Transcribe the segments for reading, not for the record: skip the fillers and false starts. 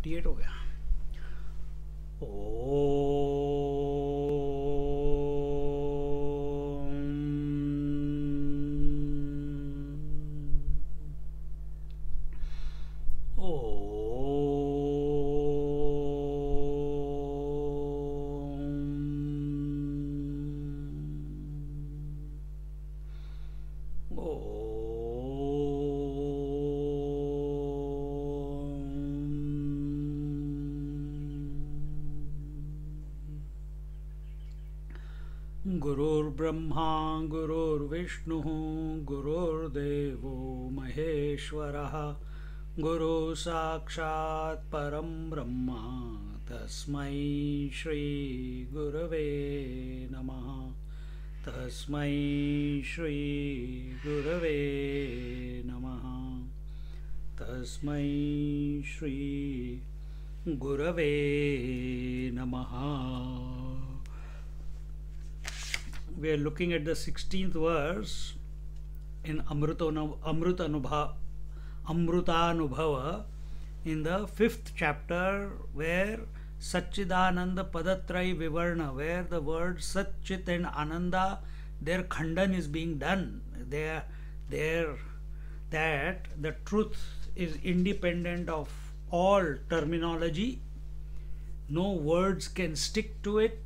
48 हो गया। गुरुर्ब्रह्मा गुरुर्विष्णु गुरुर्देवो महेश्वरः गुरु साक्षात् परं ब्रह्म तस्मै श्री गुरवे नमः। तस्मै श्री गुरवे नमः। तस्मै श्री गुरवे नमः। We are looking at the 16th verse in Amrutanubhava in the 5th chapter, where Satchidananda Padatrai Vivarna, where the words Sat, Chit and Ananda, their khandan is being done. That the truth is independent of all terminology. No words can stick to it,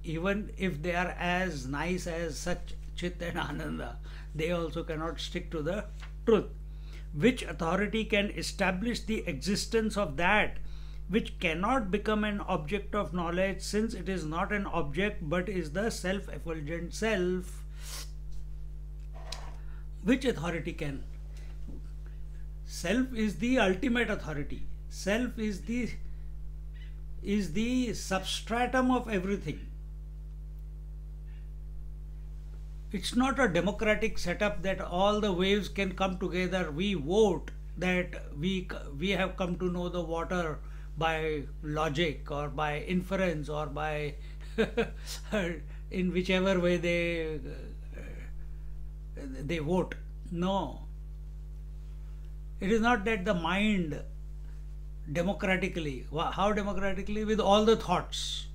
even if they are as nice as Sat, Chit and Ananda. They also cannot stick to the truth. Which authority can establish the existence of that which cannot become an object of knowledge, since it is not an object but is the self-effulgent self? Which authority can? Self is the ultimate authority. Self is the substratum of everything. It's not a democratic setup that all the waves can come together. We vote that we have come to know the water by logic or by inference or by in whichever way they vote. No. It is not that the mind democratically. How democratically? With all the thoughts,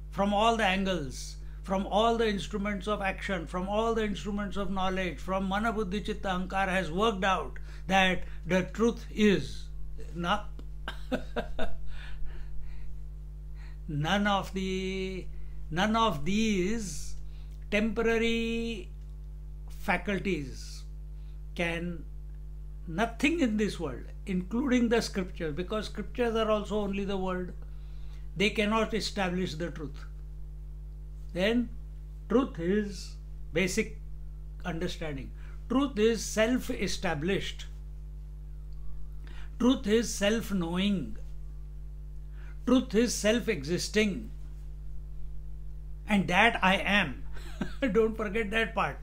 from all the angles, from all the instruments of action, from all the instruments of knowledge, from Mana Buddhi Chitta Ahankara, has worked out that the truth is not none of these temporary faculties can, nothing in this world, including the scriptures, because scriptures are also only the word, they cannot establish the truth. Then truth is basic understanding. Truth is self-established. Truth is self-knowing. Truth is self-existing. And that I am. Don't forget that part.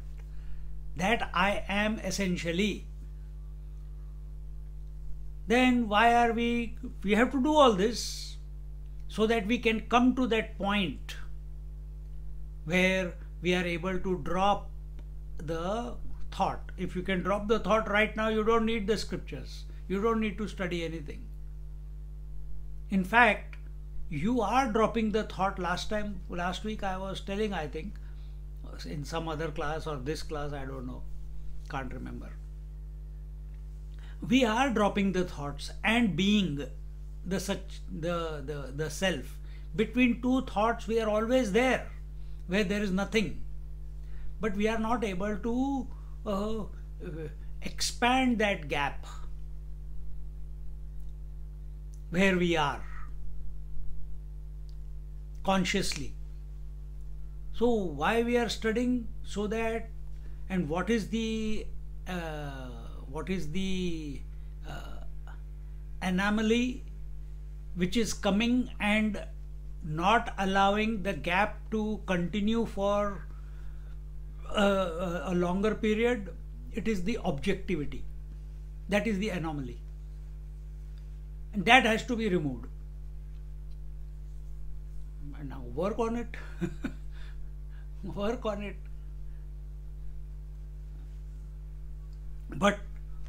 That I am essentially. Then why are we have to do all this so that we can come to that point where we are able to drop the thought. If you can drop the thought right now, you don't need the scriptures. You don't need to study anything. In fact, you are dropping the thought. Last week I was telling, I think, in some other class or this class, I don't know, can't remember. We are dropping the thoughts and being the self. Between two thoughts, we are always there, where there is nothing. But we are not able to expand that gap where we are consciously. So why we are studying? So that, and what is the anomaly which is coming and not allowing the gap to continue for a longer period? It is the objectivity. That is the anomaly. And that has to be removed. And now work on it. Work on it. But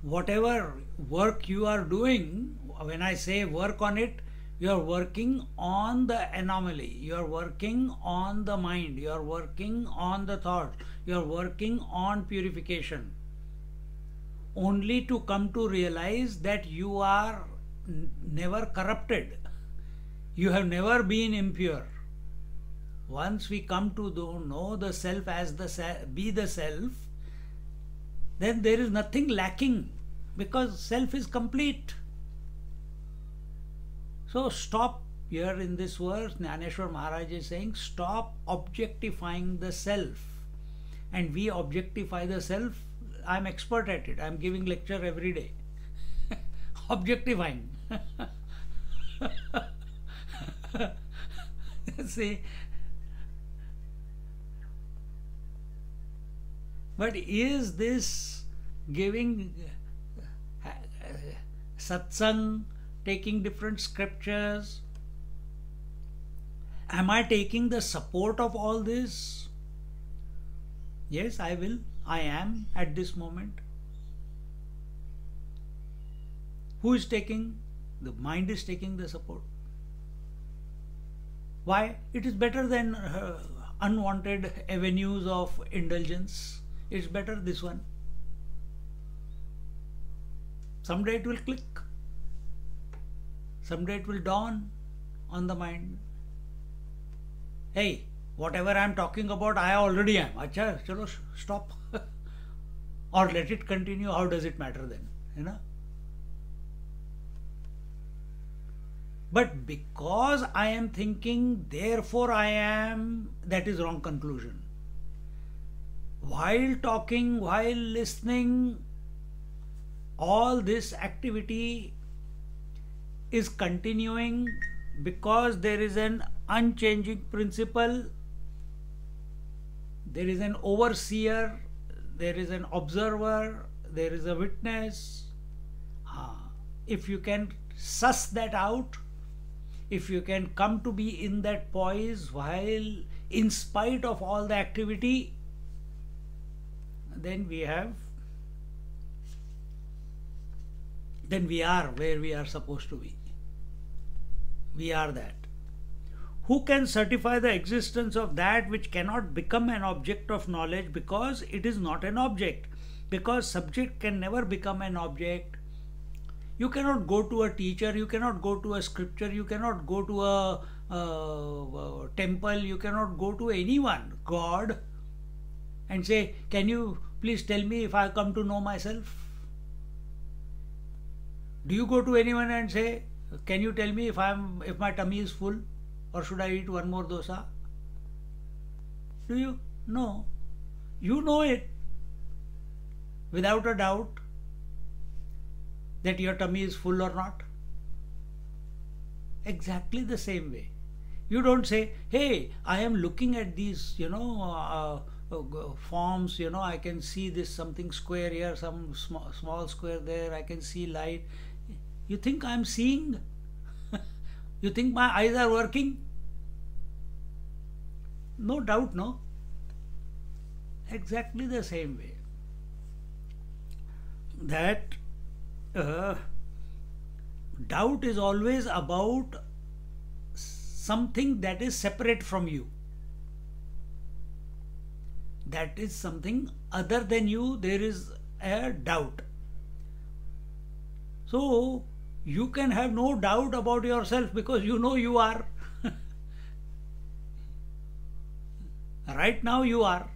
whatever work you are doing, when I say work on it, You are working on the anomaly, you are working on the mind, you are working on the thought, you are working on purification, only to come to realize that you are never corrupted, you have never been impure. Once we come to know the self as be the self, then there is nothing lacking, because self is complete. So stop. Here in this verse, Jnaneshwar Maharaj is saying, stop objectifying the self. And we objectify the self. I'm expert at it. I'm giving lecture every day. Objectifying. See, but is this giving satsang, taking different scriptures? Am I taking the support of all this? Yes, I will. I am at this moment. Who is taking? The mind is taking the support. Why? It is better than unwanted avenues of indulgence. It's better this one. Someday it will click. Someday it will dawn on the mind. Hey, whatever I am talking about, I already am. Acha, chalo, stop. Or let it continue. How does it matter then? You know? But because I am thinking, therefore I am, that is wrong conclusion. While talking, while listening, all this activity is continuing because there is an unchanging principle, there is an overseer, there is an observer, there is a witness. If you can suss that out, if you can come to be in that poise while in spite of all the activity, then we are where we are supposed to be. We are that. Who can certify the existence of that which cannot become an object of knowledge because it is not an object? Because subject can never become an object. You cannot go to a teacher, you cannot go to a scripture, you cannot go to a temple, you cannot go to anyone, God, and say, can you please tell me if I come to know myself? Do you go to anyone and say, can you tell me if my tummy is full, or should I eat one more dosa? Do you? No. You know it without a doubt that your tummy is full or not. Exactly the same way. You don't say, hey, I am looking at these, forms, I can see this something square here, some small square there, I can see light. You think I'm seeing? You think my eyes are working? No doubt, no. Exactly the same way. That doubt is always about something that is separate from you. That is something other than you, there is a doubt. So, you can have no doubt about yourself because you know you are. Right now you are.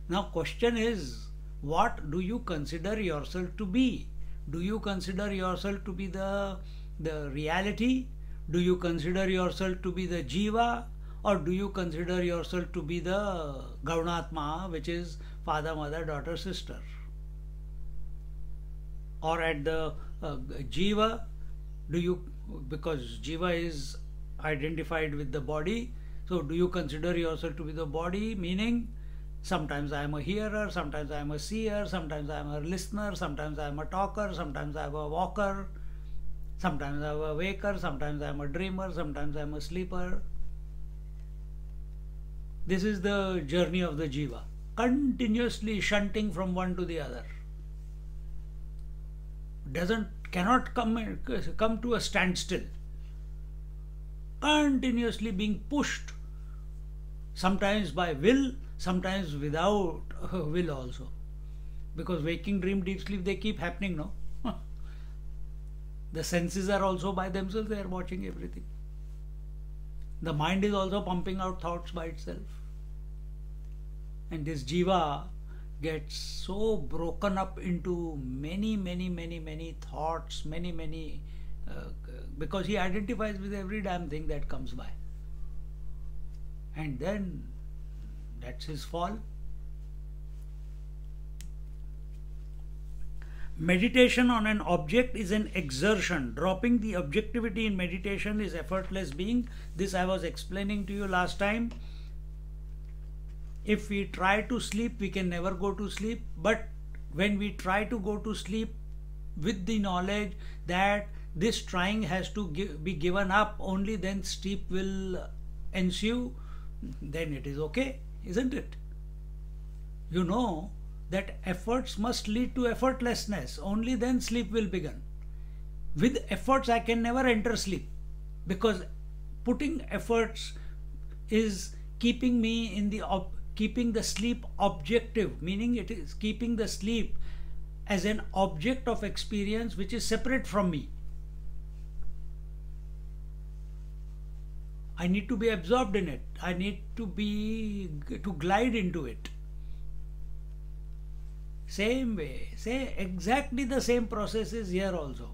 Now question is, what do you consider yourself to be? Do you consider yourself to be the reality? Do you consider yourself to be the jiva? Or do you consider yourself to be the Gaunatma, which is father, mother, daughter, sister? Or at the jiva, because jiva is identified with the body, so do you consider yourself to be the body, meaning sometimes I am a hearer, sometimes I am a seer, sometimes I am a listener, sometimes I am a talker, sometimes I am a walker, sometimes I am a waker, sometimes I am a dreamer, sometimes I am a sleeper. This is the journey of the jiva, continuously shunting from one to the other. Cannot come to a standstill. continuously being pushed, sometimes by will, sometimes without will also. Because waking, dream, deep sleep, they keep happening, no? The senses are also by themselves, they are watching everything. The mind is also pumping out thoughts by itself. And this jiva gets so broken up into many thoughts, because he identifies with every damn thing that comes by. And then that's his fall. Meditation on an object is an exertion. Dropping the objectivity in meditation is effortless being. This I was explaining to you last time. If we try to sleep, we can never go to sleep. But when we try to go to sleep with the knowledge that this trying has to be given up, only then sleep will ensue, then it is okay, isn't it? You know that efforts must lead to effortlessness. Only then sleep will begin. With efforts, I can never enter sleep, because putting efforts is keeping me in the keeping the sleep objective, meaning it is keeping the sleep as an object of experience which is separate from me. I need to be absorbed in it. I need to glide into it. Same way, say exactly the same process is here also.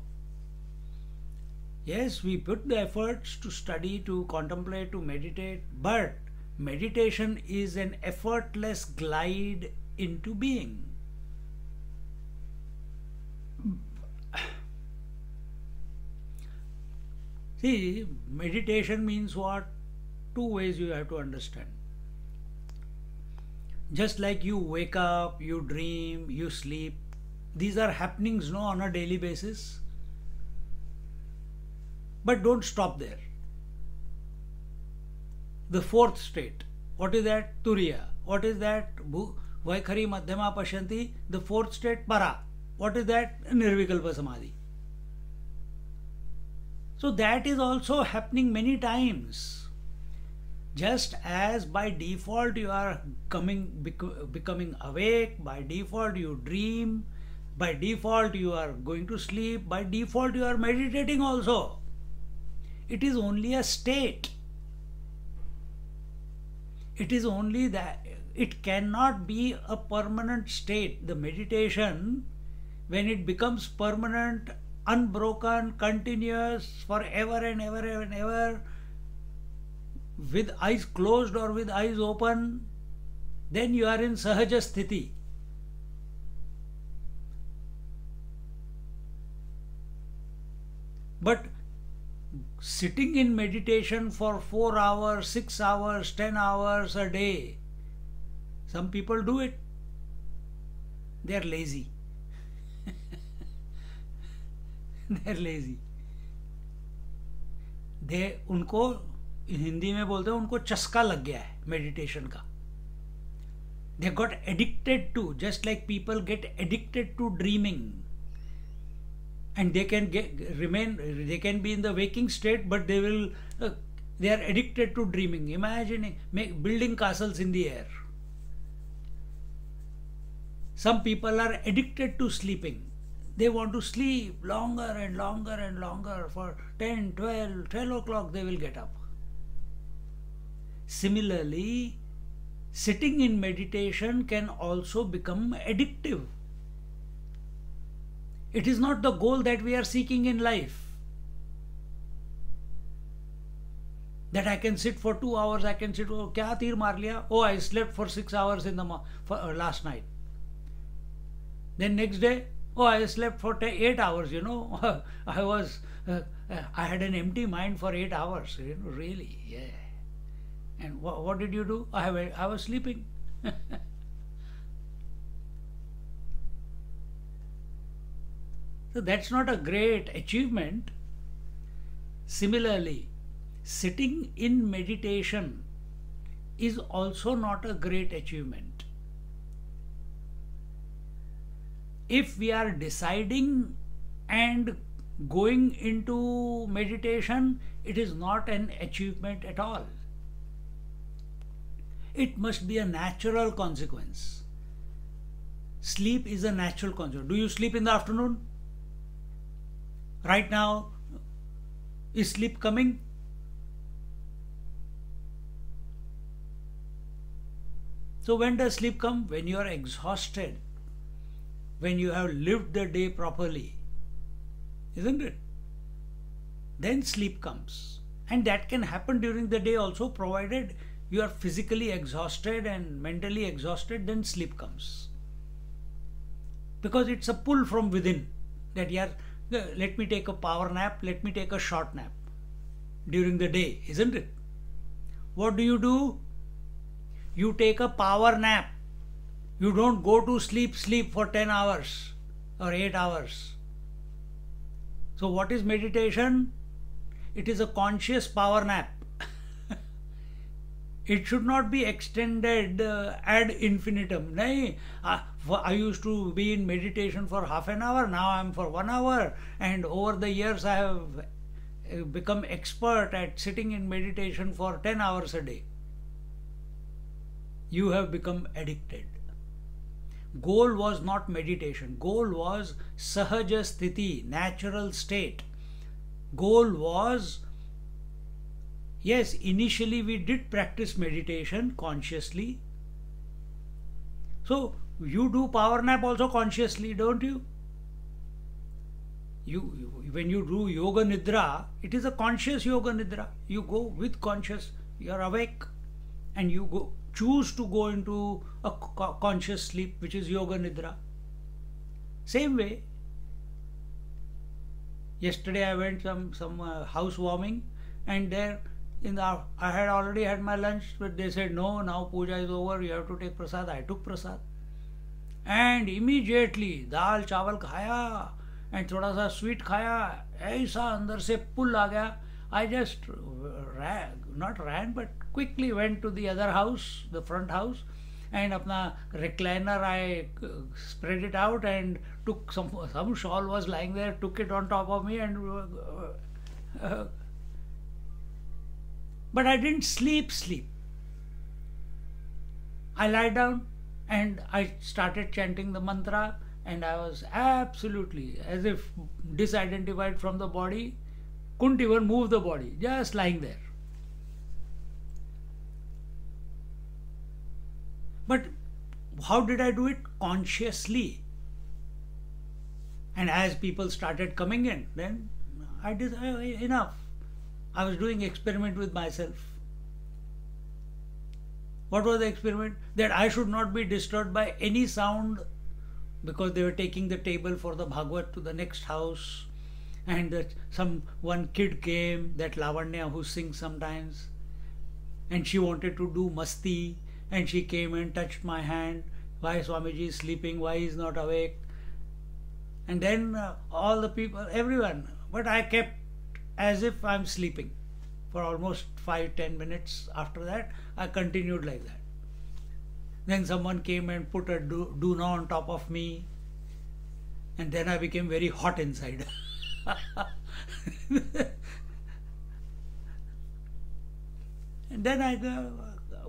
Yes, we put the efforts to study, to contemplate, to meditate, but meditation is an effortless glide into being. See, meditation means what? Two ways you have to understand. Just like you wake up, you dream, you sleep, these are happenings, no, on a daily basis. But don't stop there. The fourth state, what is that? Turiya. What is that? Vaikhari Madhyama Pashanti. The fourth state, Para. What is that? Nirvikalpa Samadhi. So that is also happening many times. Just as by default you are becoming awake, by default you dream, by default you are going to sleep, by default you are meditating also. It is only a state. It is only that it cannot be a permanent state. The meditation, when it becomes permanent, unbroken, continuous, forever and ever and ever, with eyes closed or with eyes open, then you are in sahaja sthiti. But sitting in meditation for 4 hours, 6 hours, 10 hours a day, some people do it. They are lazy. They are lazy. उनको हिंदी में बोलते हैं, उनको चस्का लग गया है meditation का. They got addicted to, just like people get addicted to dreaming, and they can they can be in the waking state, but they are addicted to dreaming, imagining, building castles in the air. Some people are addicted to sleeping. They want to sleep longer and longer and longer. For 10, 12 o'clock they will get up. Similarly, sitting in meditation can also become addictive. It is not the goal that we are seeking in life. That I can sit for 2 hours, I can sit, oh, kya tir maar liya? Oh, I slept for 6 hours in the last night. Then next day, oh, I slept for 8 hours, you know. I had an empty mind for 8 hours, you know, really, yeah. And what did you do? I was sleeping. So that's not a great achievement. Similarly, sitting in meditation is also not a great achievement. If we are deciding and going into meditation, it is not an achievement at all. It must be a natural consequence. Sleep is a natural consequence. Do you sleep in the afternoon? Right now, is sleep coming? So when does sleep come? When you are exhausted, when you have lived the day properly, isn't it? Then sleep comes. And that can happen during the day also, provided you are physically exhausted and mentally exhausted, then sleep comes. Because it's a pull from within that let me take a power nap, let me take a short nap during the day, isn't it? What do? You take a power nap. You don't go to sleep for 10 hours or 8 hours. So what is meditation? It is a conscious power nap. It should not be extended ad infinitum. I used to be in meditation for half an hour, now I am for 1 hour, and over the years I have become expert at sitting in meditation for 10 hours a day. You have become addicted. Goal was not meditation. Goal was sahaja sthiti, natural state. Goal was, yes, initially we did practice meditation consciously. So you do power nap also consciously, don't you? When you do yoga nidra, it is a conscious yoga nidra. You go with conscious, you are awake, and you choose to go into a conscious sleep, which is yoga nidra. Same way, yesterday I went some housewarming, and there I had already had my lunch, but they said no, now puja is over, you have to take prasad. I took prasad, and immediately dal chawal khaya and thoda sa sweet khaya. ऐसा अंदर से pull आ गया. I just ran, but quickly went to the other house, the front house, and apna recliner I spread it out and took some shawl was lying there, took it on top of me, and but I didn't sleep. I lied down and I started chanting the mantra, and I was absolutely as if disidentified from the body, couldn't even move the body, just lying there. But how did I do it? Consciously. And as people started coming in, then I did enough. I was doing experiment with myself. What was the experiment? That I should not be disturbed by any sound, because they were taking the table for the Bhagavad to the next house, and one kid came, that Lavanya who sings sometimes, and she wanted to do masti, and she came and touched my hand. Why Swamiji is sleeping? Why he is not awake? And then all the people, everyone, but I kept as if I'm sleeping for almost 5-10 minutes. After that, I continued like that. Then someone came and put a doona on top of me, and then I became very hot inside. And then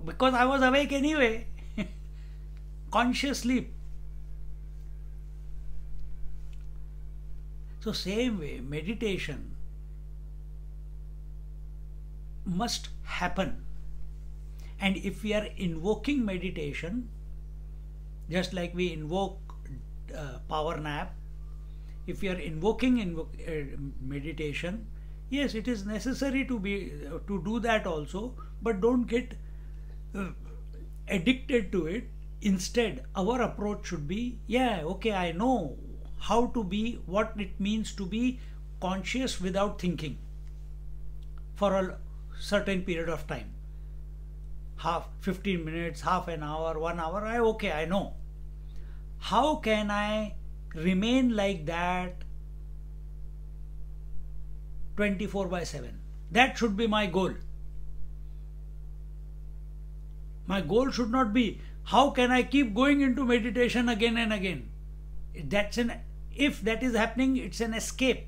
because I was awake anyway, conscious sleep. So same way, meditation must happen. And if we are invoking meditation, just like we invoke power nap, if we are invoking meditation, yes, it is necessary to do that also, but don't get addicted to it. Instead, our approach should be, yeah, okay, I know how to be, what it means to be conscious without thinking for a certain period of time. 15 minutes, half an hour, 1 hour, I know. How can I remain like that 24/7? That should be my goal. My goal should not be, how can I keep going into meditation again and again? If that is happening, it's an escape.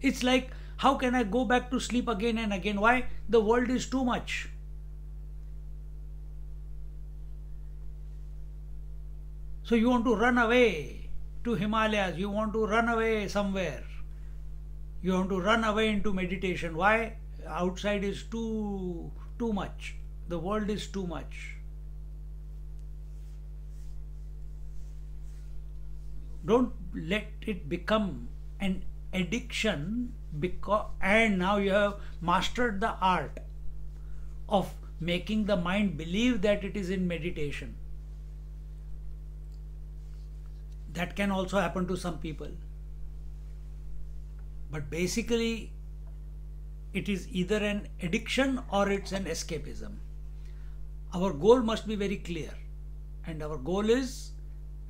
It's like, how can I go back to sleep again and again? Why? The world is too much. So you want to run away to Himalayas, you want to run away somewhere. You want to run away into meditation. Why? Outside is too much. The world is too much. Don't let it become an addiction, and now you have mastered the art of making the mind believe that it is in meditation. That can also happen to some people. But basically, it is either an addiction or it's an escapism. Our goal must be very clear. And our goal is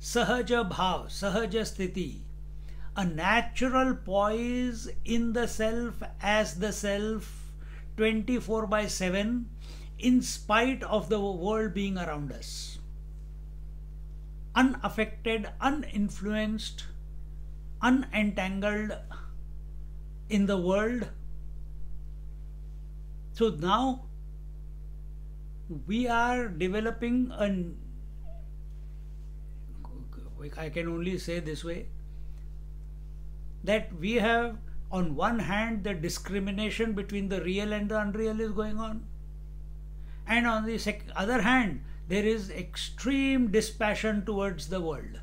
Sahaja Bhav, Sahaja Sthiti, a natural poise in the self as the self 24/7 in spite of the world being around us. Unaffected, uninfluenced, unentangled in the world. So now we are developing I can only say this way, that we have on one hand the discrimination between the real and the unreal is going on, and on the other hand there is extreme dispassion towards the world.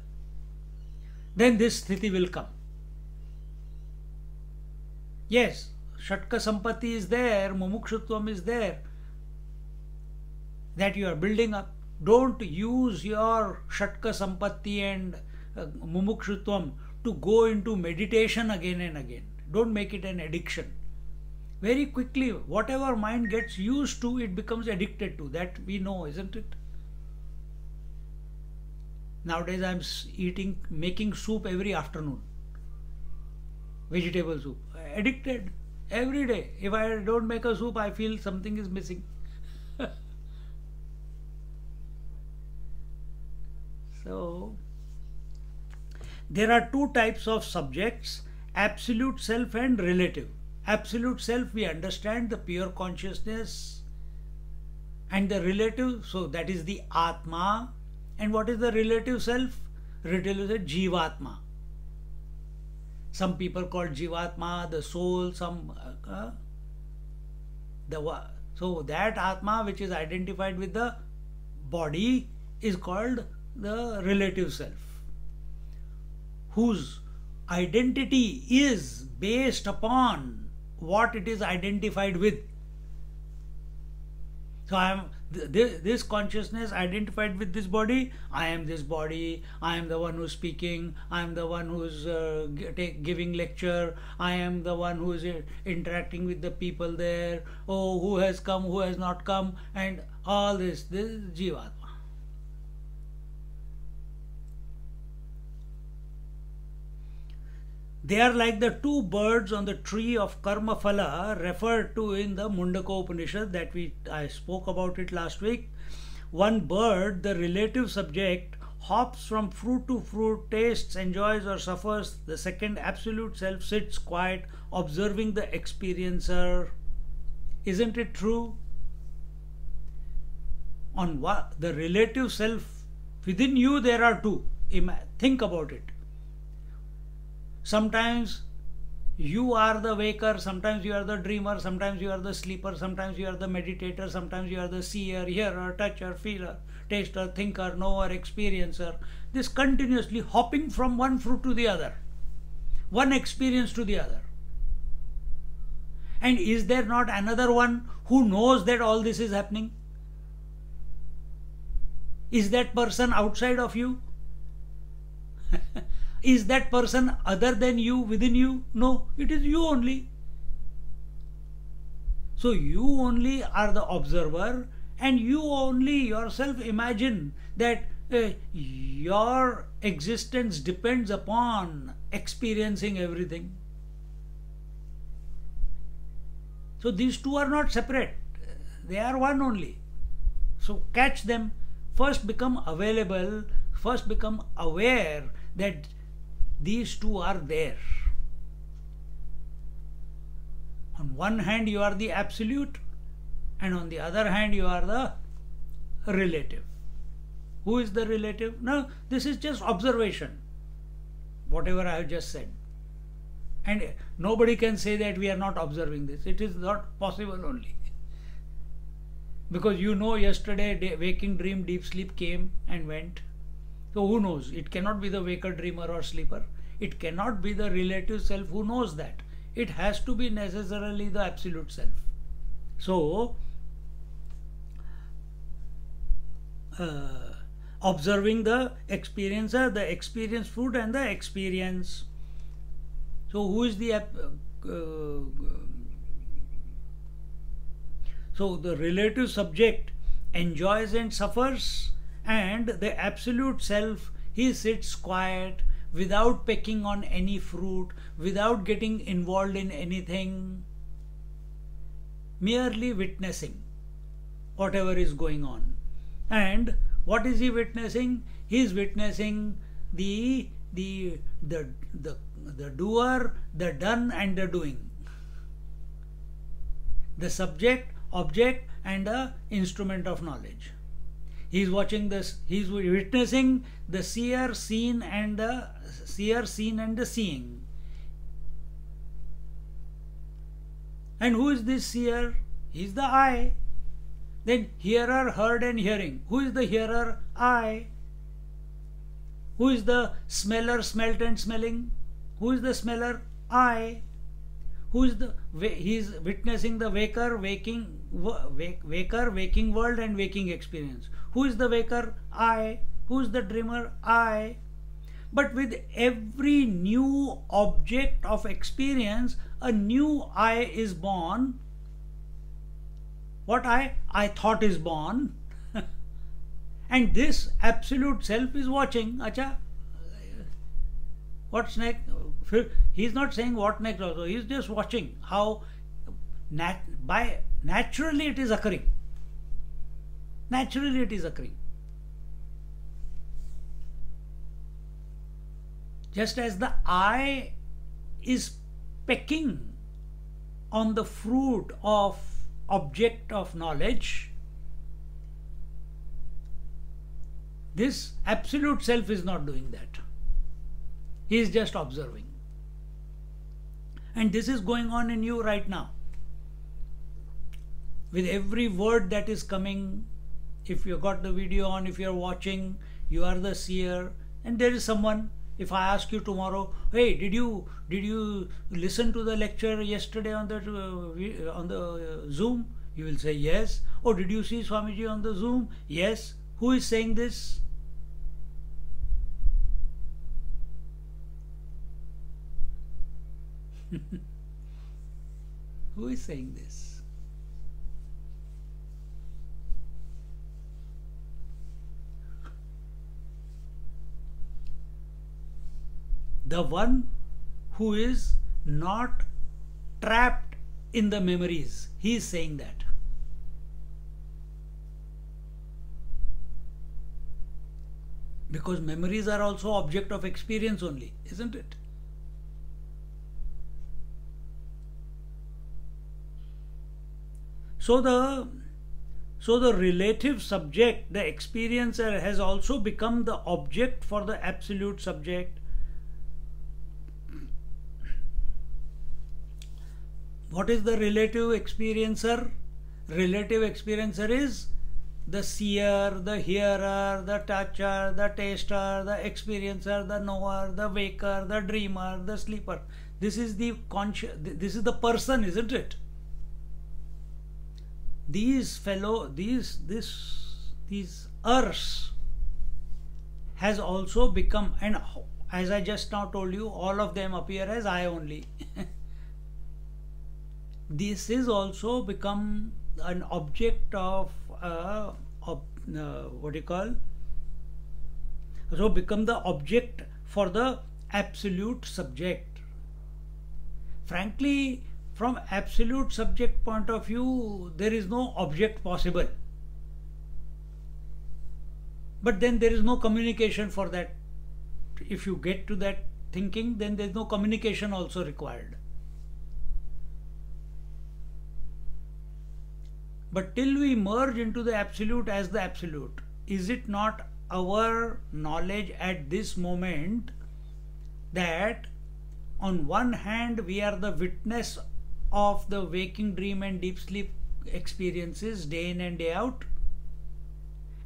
Then this sthiti will come. Yes, Shatka Sampatti is there, Mumukshutvam is there, that you are building up. Don't use your Shatka Sampatti and Mumukshutvam to go into meditation again and again. Don't make it an addiction. Very quickly, whatever mind gets used to, it becomes addicted to. That we know, isn't it? Nowadays I am making soup every afternoon. Vegetable soup. Addicted. Every day. If I don't make a soup, I feel something is missing. So, there are two types of subjects, absolute self and relative. Absolute self, we understand the pure consciousness, and the relative, so that is the Atma. And what is the relative self? Relative is Jivatma. Some people call Jivatma the soul, so that Atma which is identified with the body is called the relative self, whose identity is based upon what it is identified with. So I am this consciousness identified with this body. I am this body. I am the one who is speaking. I am the one who is giving lecture. I am the one who is interacting with the people there. Oh, who has come, who has not come, and all this. This is Jivatma. They are like the two birds on the tree of Karma Phala referred to in the Mundaka Upanishad that I spoke about it last week. One bird, the relative subject, hops from fruit to fruit, tastes, enjoys or suffers. The second absolute self sits quiet, observing the experiencer. Isn't it true? On what the relative self, within you there are two. Think about it. Sometimes you are the waker, sometimes you are the dreamer, sometimes you are the sleeper, sometimes you are the meditator, sometimes you are the seer, hearer, toucher, feeler, taster, thinker, knower, experiencer. This continuously hopping from one fruit to the other, one experience to the other. And is there not another one who knows that all this is happening? Is that person outside of you? Is that person other than you, within you? No, it is you only. So you only are the observer, and you only yourself imagine that your existence depends upon experiencing everything. So these two are not separate. They are one only. So catch them. First become available. First become aware that these two are there. on one hand you are the absolute, and on the other hand you are the relative. Who is the relative? Now this is just observation, whatever I have just said. And nobody can say that we are not observing this. It is not possible only. Because yesterday waking dream, deep sleep came and went. So who knows? It cannot be the waker, dreamer or sleeper. It cannot be the relative self who knows that. It has to be necessarily the absolute self. So, observing the experiencer, the experience fruit and the experience. So who is the so the relative subject enjoys and suffers, and the absolute self, he sits quiet without pecking on any fruit, without getting involved in anything, merely witnessing whatever is going on. And what is he witnessing? He is witnessing the doer, the done and the doing, the subject, object and the instrument of knowledge. He is watching this, he is witnessing the seer, seen and the seeing. And who is this seer? He is the I. Then hearer, heard and hearing. Who is the hearer? I. Who is the smeller, smelt and smelling? Who is the smeller? I. Who is the, he is witnessing the waker, waking world and waking experience. Who is the waker? I. Who is the dreamer? I. But with every new object of experience, a new I is born. What I? I thought is born. And this absolute self is watching. Acha, what's next? He's not saying what next also. He's just watching how naturally it is occurring. Naturally it is occurring. Just as the I is pecking on the fruit of object of knowledge, this absolute self is not doing that. He is just observing. And this is going on in you right now. With every word that is coming, if you got the video on, if you are watching, you are the seer, and there is someone. If I ask you tomorrow, hey, did you listen to the lecture yesterday on the Zoom? You will say yes. Oh, did you see Swamiji on the Zoom? Yes. Who is saying this? Who is saying this? The one who is not trapped in the memories. He is saying that. Because memories are also object of experience only, isn't it? So the relative subject, the experiencer, has also become the object for the absolute subject. What is the relative experiencer? Relative experiencer is the seer, the hearer, the toucher, the taster, the experiencer, the knower, the waker, the dreamer, the sleeper. This is the this is the person, isn't it? These earths has also become, and as I just now told you, all of them appear as I only. This is also become an object of what you call, so become the object for the absolute subject. Frankly, from absolute subject point of view, there is no object possible. But then there is no communication for that. If you get to that thinking, then there is no communication also required. But till we merge into the absolute as the absolute, is it not our knowledge at this moment that on one hand we are the witness of the waking dream and deep sleep experiences day in and day out,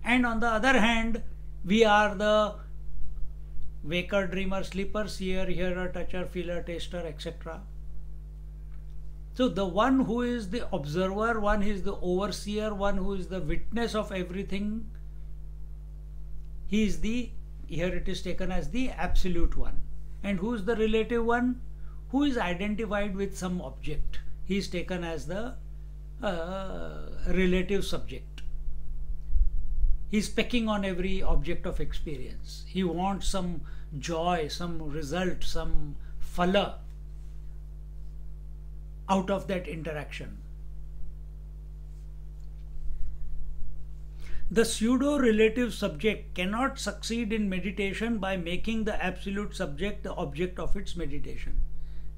and on the other hand we are the waker, dreamer, sleeper, seer, hearer, toucher, feeler, taster, etc. So the one who is the observer, one is the overseer, one who is the witness of everything, he is the, here it is taken as the absolute one. And who is the relative one? Who is identified with some object. He is taken as the relative subject. He is pecking on every object of experience. He wants some joy, some result, some phala out of that interaction. The pseudo-relative subject cannot succeed in meditation by making the absolute subject the object of its meditation.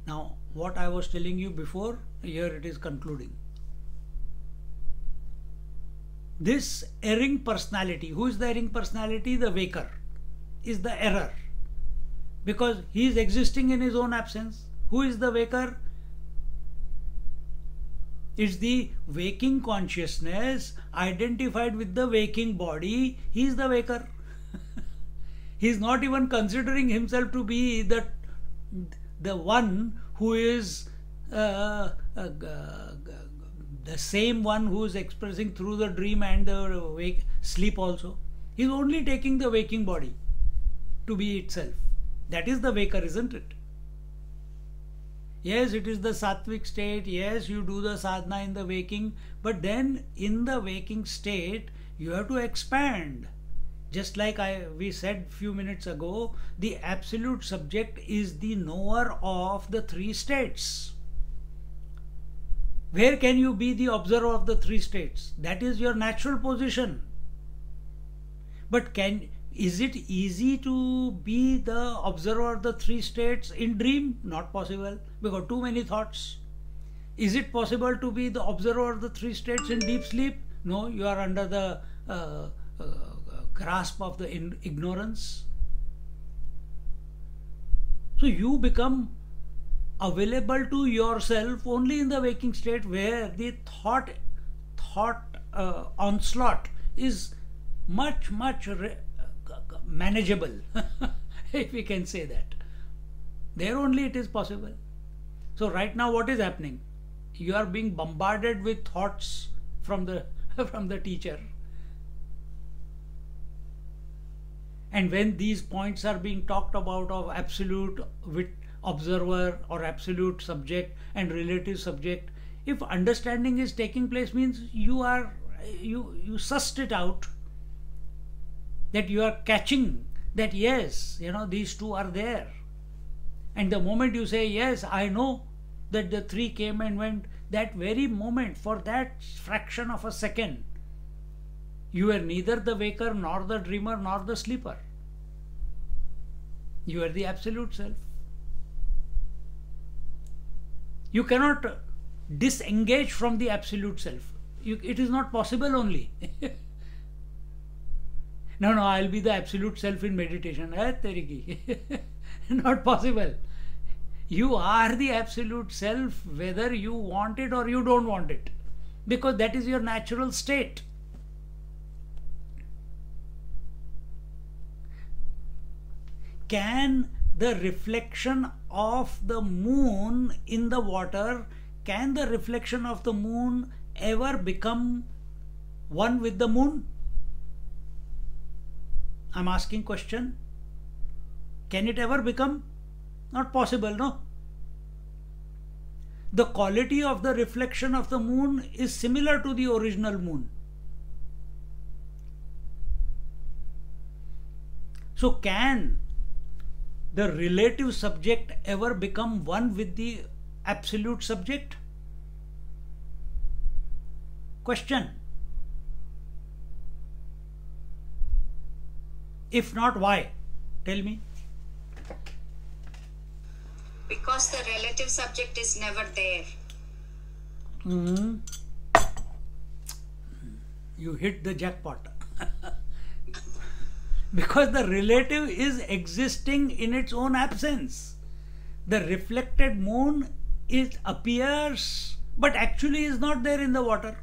Now, what I was telling you before, here it is concluding. This erring personality, who is the erring personality? The waker is the error, because he is existing in his own absence. Who is the waker? It's the waking consciousness identified with the waking body. He is the waker. He is not even considering himself to be the one who is the same one who is expressing through the dream and the sleep also. He is only taking the waking body to be itself. That is the waker, isn't it? Yes, it is the sattvic state. Yes, you do the sadhana in the waking, but then in the waking state, you have to expand. Just like we said few minutes ago, the absolute subject is the knower of the three states. Where can you be the observer of the three states? That is your natural position. But is it easy to be the observer of the three states in dream? Not possible, because too many thoughts. Is it possible to be the observer of the three states in deep sleep? No, you are under the grasp of the ignorance. So you become available to yourself only in the waking state, where the thought onslaught is much manageable, if we can say that. There only it is possible. So right now what is happening? You are being bombarded with thoughts from the from the teacher. And when these points are being talked about of absolute observer or absolute subject and relative subject, if understanding is taking place, means you sussed it out, that you are catching that yes, these two are there. And the moment you say, yes, I know that the three came and went, that very moment, for that fraction of a second, you are neither the waker, nor the dreamer, nor the sleeper. You are the absolute self. You cannot disengage from the absolute self. It is not possible only. No, I'll be the absolute self in meditation. Not possible. You are the absolute self whether you want it or you don't want it, because that is your natural state. Can the reflection of the moon in the water, can the reflection of the moon ever become one with the moon? I'm asking question. Can it ever become? Not possible, no? The quality of the reflection of the moon is similar to the original moon. So can the relative subject ever become one with the absolute subject? Question. If not, why? Tell me. Because the relative subject is never there. You hit the jackpot. Because the relative is existing in its own absence. The reflected moon appears but actually is not there in the water.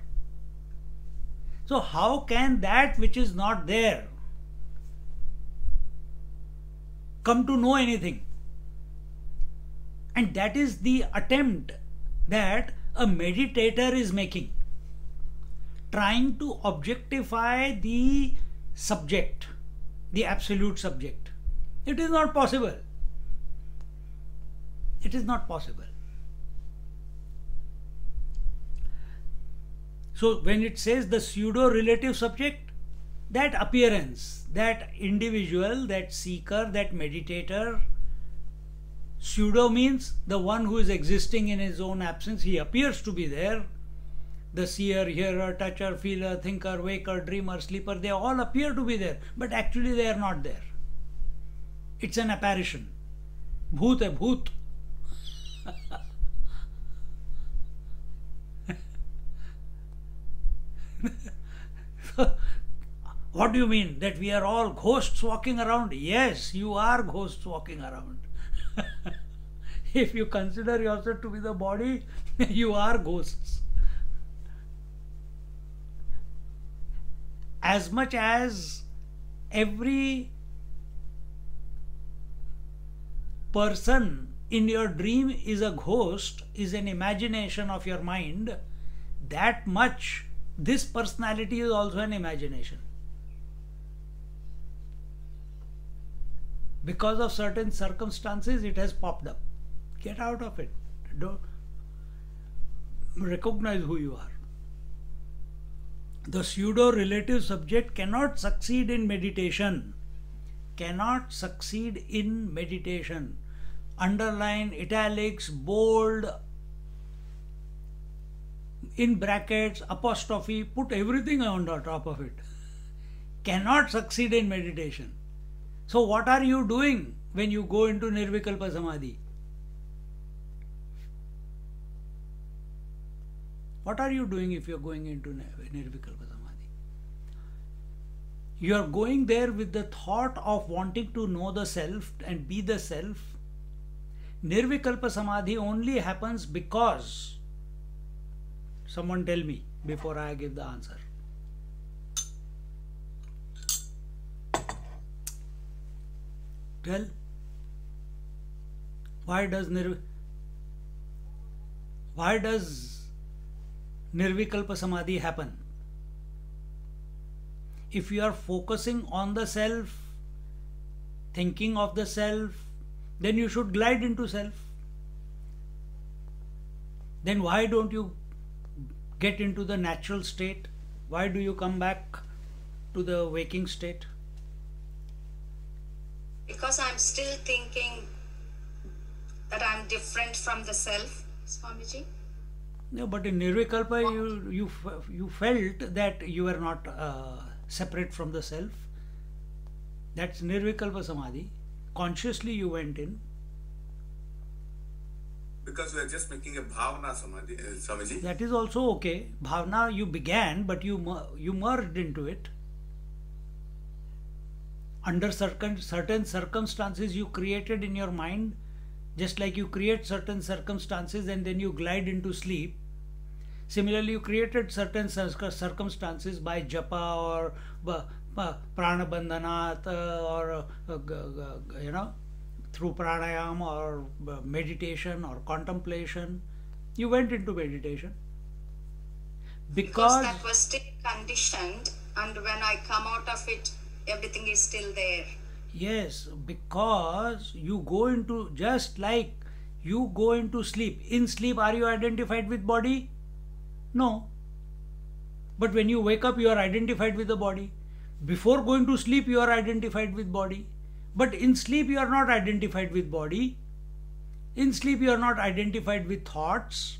So how can that which is not there come to know anything? And that is the attempt that a meditator is making, trying to objectify the subject, the absolute subject. It is not possible. It is not possible. So when it says the pseudo-relative subject, that appearance, that individual, that seeker, that meditator, pseudo means the one who is existing in his own absence. He appears to be there. The seer, hearer, toucher, feeler, thinker, waker, dreamer, sleeper, they all appear to be there, but actually they are not there. It's an apparition. Bhoot hai bhoot. What do you mean? That we are all ghosts walking around? Yes, you are ghosts walking around. If you consider yourself to be the body, you are ghosts. As much as every person in your dream is a ghost, is an imagination of your mind, that much this personality is also an imagination. Because of certain circumstances, it has popped up. Get out of it. Don't recognize who you are. The pseudo-relative subject cannot succeed in meditation. Cannot succeed in meditation. Underline, italics, bold, in brackets, apostrophe, put everything on the top of it. Cannot succeed in meditation. So what are you doing when you go into Nirvikalpa Samadhi? What are you doing if you are going into Nirvikalpa Samadhi? You are going there with the thought of wanting to know the self and be the self. Nirvikalpa Samadhi only happens because, someone tell me before I give the answer. Tell. Why does Nirvikalpa Samadhi happen? If you are focusing on the self, thinking of the self, then you should glide into self. Then why don't you get into the natural state? Why do you come back to the waking state? Because I'm still thinking that I'm different from the self, Swamiji. No, but in Nirvikalpa, you felt that you were not separate from the self. That's Nirvikalpa Samadhi. Consciously you went in. Because we are just making a bhavana samadhi, Swamiji. That is also okay. Bhavana you began, but you merged into it. Under certain circumstances you created in your mind, just like you create certain circumstances and then you glide into sleep. Similarly, you created certain circumstances by japa or prana bandhanat or through pranayam or meditation or contemplation. You went into meditation. Because that was still conditioned, and when I come out of it, everything is still there. Yes, because you go into, just like you go into sleep. In sleep, are you identified with body? No. But when you wake up, you are identified with the body. Before going to sleep, you are identified with body. But in sleep, you are not identified with body. In sleep, you are not identified with thoughts.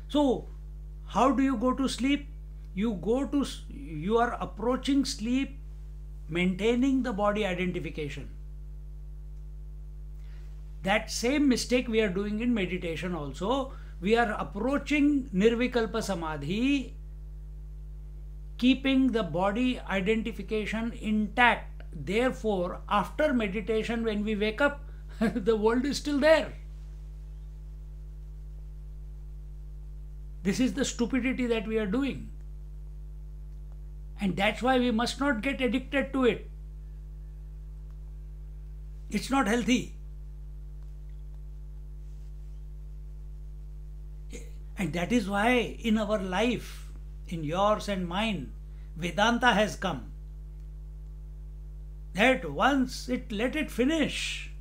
So, how do you go to sleep? You are approaching sleep maintaining the body identification. That same mistake we are doing in meditation also. We are approaching Nirvikalpa Samadhi keeping the body identification intact. Therefore, after meditation, when we wake up, the world is still there. This is the stupidity that we are doing. And that's why we must not get addicted to it. It's not healthy. And that is why in our life, in yours and mine, Vedanta has come. That once let it finish.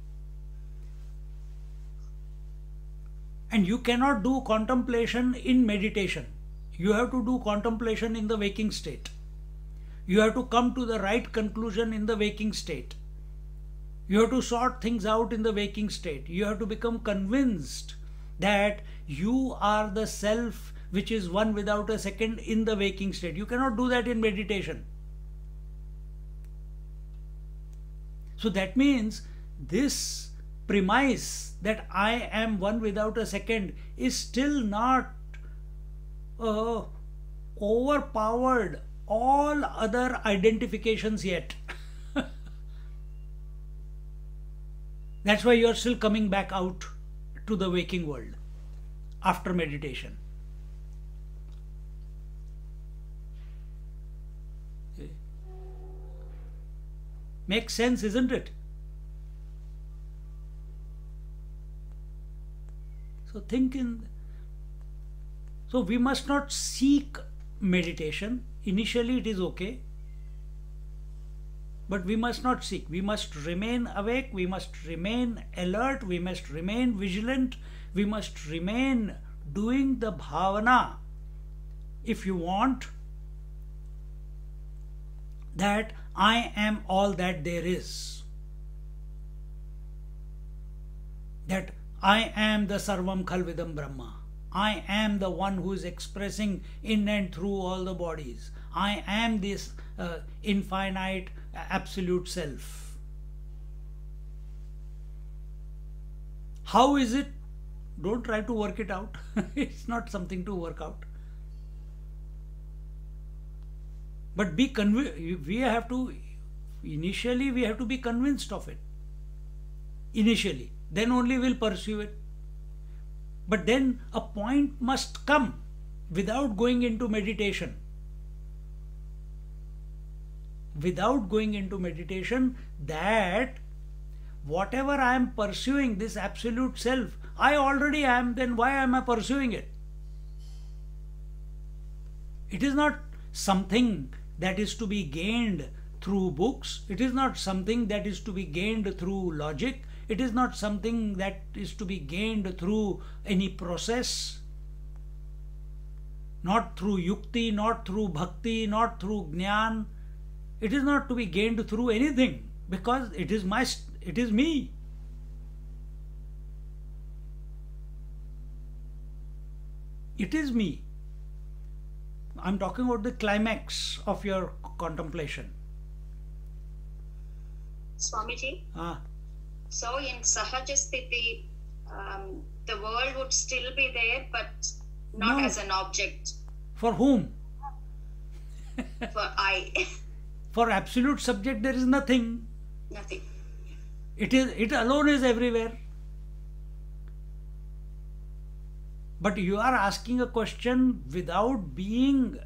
And you cannot do contemplation in meditation. You have to do contemplation in the waking state. You have to come to the right conclusion in the waking state. You have to sort things out in the waking state. You have to become convinced that you are the self which is one without a second in the waking state. You cannot do that in meditation. So that means this premise that I am one without a second is still not overpowered all other identifications yet. That's why you are still coming back out to the waking world after meditation. Makes sense, isn't it? So so we must not seek meditation. Initially it is okay, but we must not seek. We must remain awake, we must remain alert, we must remain vigilant, we must remain doing the bhavana if you want that I am all that there is. That I am the Sarvam Khalvidam Brahma. I am the one who is expressing in and through all the bodies. I am this infinite absolute self. How is it? Don't try to work it out. It's not something to work out. But be convinced. Initially we have to be convinced of it. Initially. Then only we'll pursue it. But then a point must come without going into meditation. Without going into meditation, that whatever I am pursuing, this absolute self, I already am, then why am I pursuing it? It is not something that is to be gained through books. It is not something that is to be gained through logic. It is not something that is to be gained through any process. Not through yukti, not through bhakti, not through jnana. It is not to be gained through anything, because it is me. It is me. I'm talking about the climax of your contemplation. Swamiji? So in Sahaja Sthiti, the world would still be there, but not as an object. For whom? For I. For absolute subject there is nothing. Nothing. It alone is everywhere. But you are asking a question without being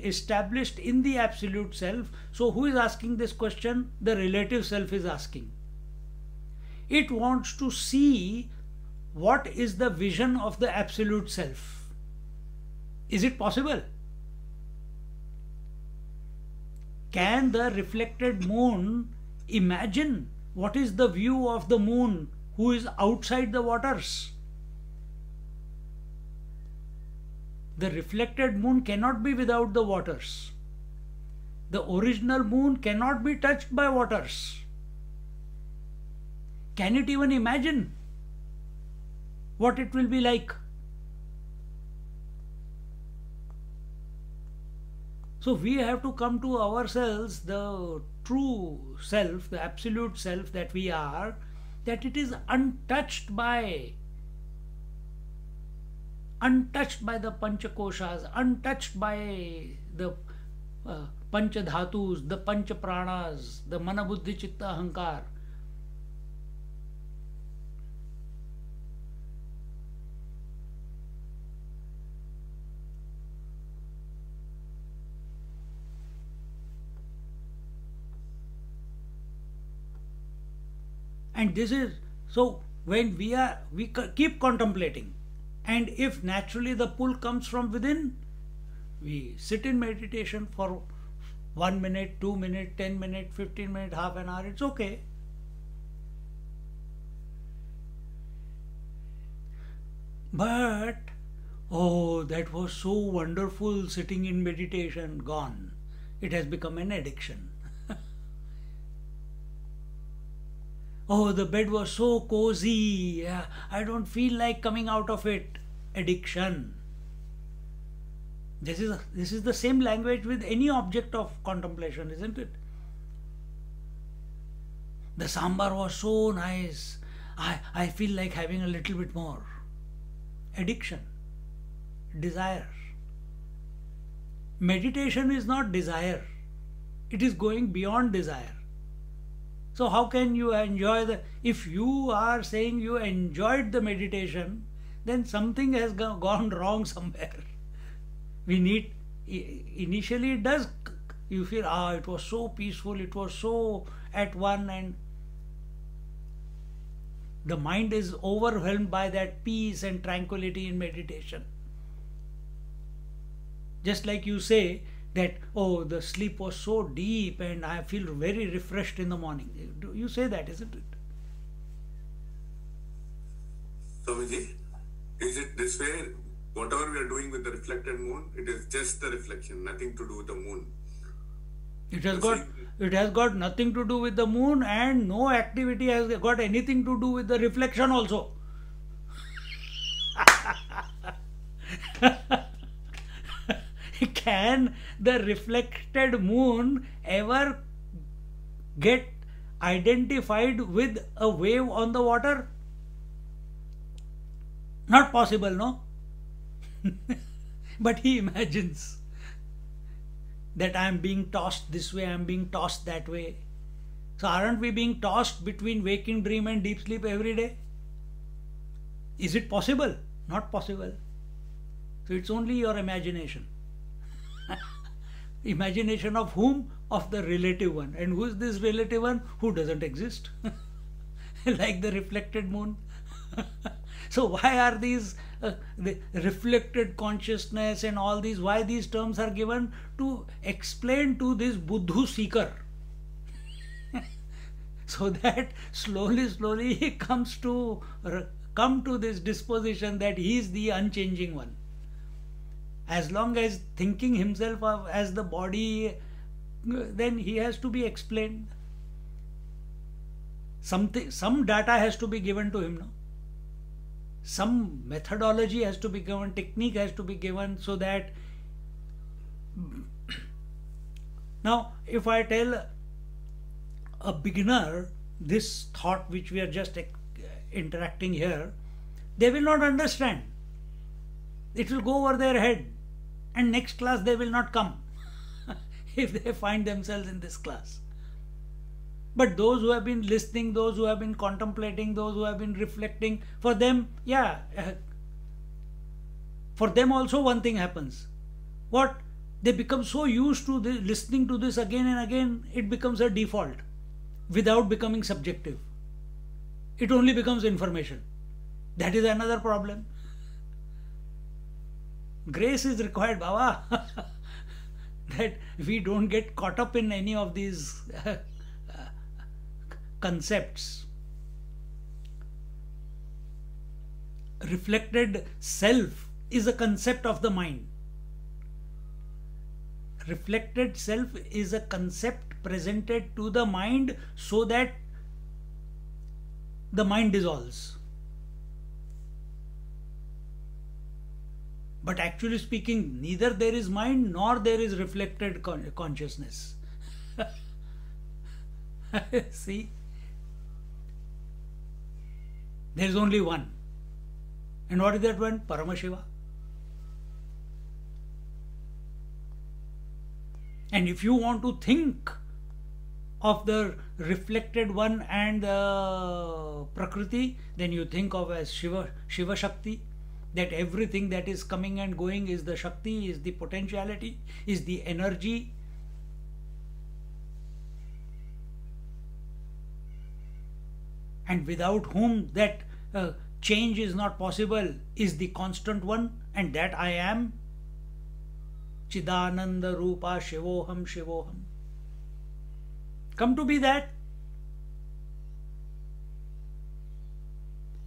established in the absolute self. So who is asking this question? The relative self is asking. It wants to see what is the vision of the absolute self. Is it possible? Can the reflected moon imagine what is the view of the moon who is outside the waters? The reflected moon cannot be without the waters. The original moon cannot be touched by waters. Can it even imagine what it will be like? So we have to come to ourselves, the true self, the absolute self that we are, that it is untouched by untouched by the Panchakoshas, untouched by the Panchadhatus, the Panchapranas, the Manabuddhi Chitta Ahankar. And this is so when we keep contemplating, and if naturally the pull comes from within, we sit in meditation for 1 minute, 2 minutes, 10 minutes, 15 minutes, half an hour, it's okay. But oh, that was so wonderful sitting in meditation, gone. It has become an addiction. Oh, the bed was so cozy. I don't feel like coming out of it. Addiction. This is the same language with any object of contemplation, isn't it? The sambar was so nice. I feel like having a little bit more. Addiction. Desire. Meditation is not desire. It is going beyond desire. So how can you enjoy if you are saying you enjoyed the meditation, then something has gone wrong somewhere. Initially it does, you feel, it was so peaceful, it was so at one, and the mind is overwhelmed by that peace and tranquility in meditation. Just like you say that, oh, the sleep was so deep and I feel very refreshed in the morning. You say that, isn't it? Swamiji, is it this way? Whatever we are doing with the reflected moon, it is just the reflection, nothing to do with the moon. It has got nothing to do with the moon, and no activity has got anything to do with the reflection also. Can the reflected moon ever get identified with a wave on the water? Not possible, no? But he imagines that I am being tossed this way, I am being tossed that way. So aren't we being tossed between waking dream and deep sleep every day? Is it possible? Not possible. So it's only your imagination. Imagination of whom? Of the relative one. And who is this relative one? Who doesn't exist. Like the reflected moon. So why are these the reflected consciousness and all these, why these terms are given? To explain to this Buddhu seeker. So that slowly he comes to come to this disposition that he is the unchanging one. As long as thinking himself of as the body, then he has to be explained. Some data has to be given to him, no? Some methodology has to be given, technique has to be given, so that now if I tell a beginner this thought which we are just interacting here, they will not understand. It will go over their head, and next class they will not come if they find themselves in this class. But those who have been listening, those who have been contemplating, those who have been reflecting, for them, for them also one thing happens. What? They become so used to listening to this again and again, it becomes a default without becoming subjective. It only becomes information. That is another problem. Grace is required, Baba, that we don't get caught up in any of these concepts. Reflected self is a concept of the mind. Reflected self is a concept presented to the mind so that the mind dissolves. But actually speaking, neither there is mind nor there is reflected consciousness. See? There is only one. And what is that one? Paramashiva. And if you want to think of the reflected one and the Prakriti, then you think of as Shiva Shakti, that everything that is coming and going is the Shakti, is the potentiality, is the energy. And without whom that change is not possible is the constant one, and that I am. Chidananda Rupa Shivoham Shivoham. Come to be that.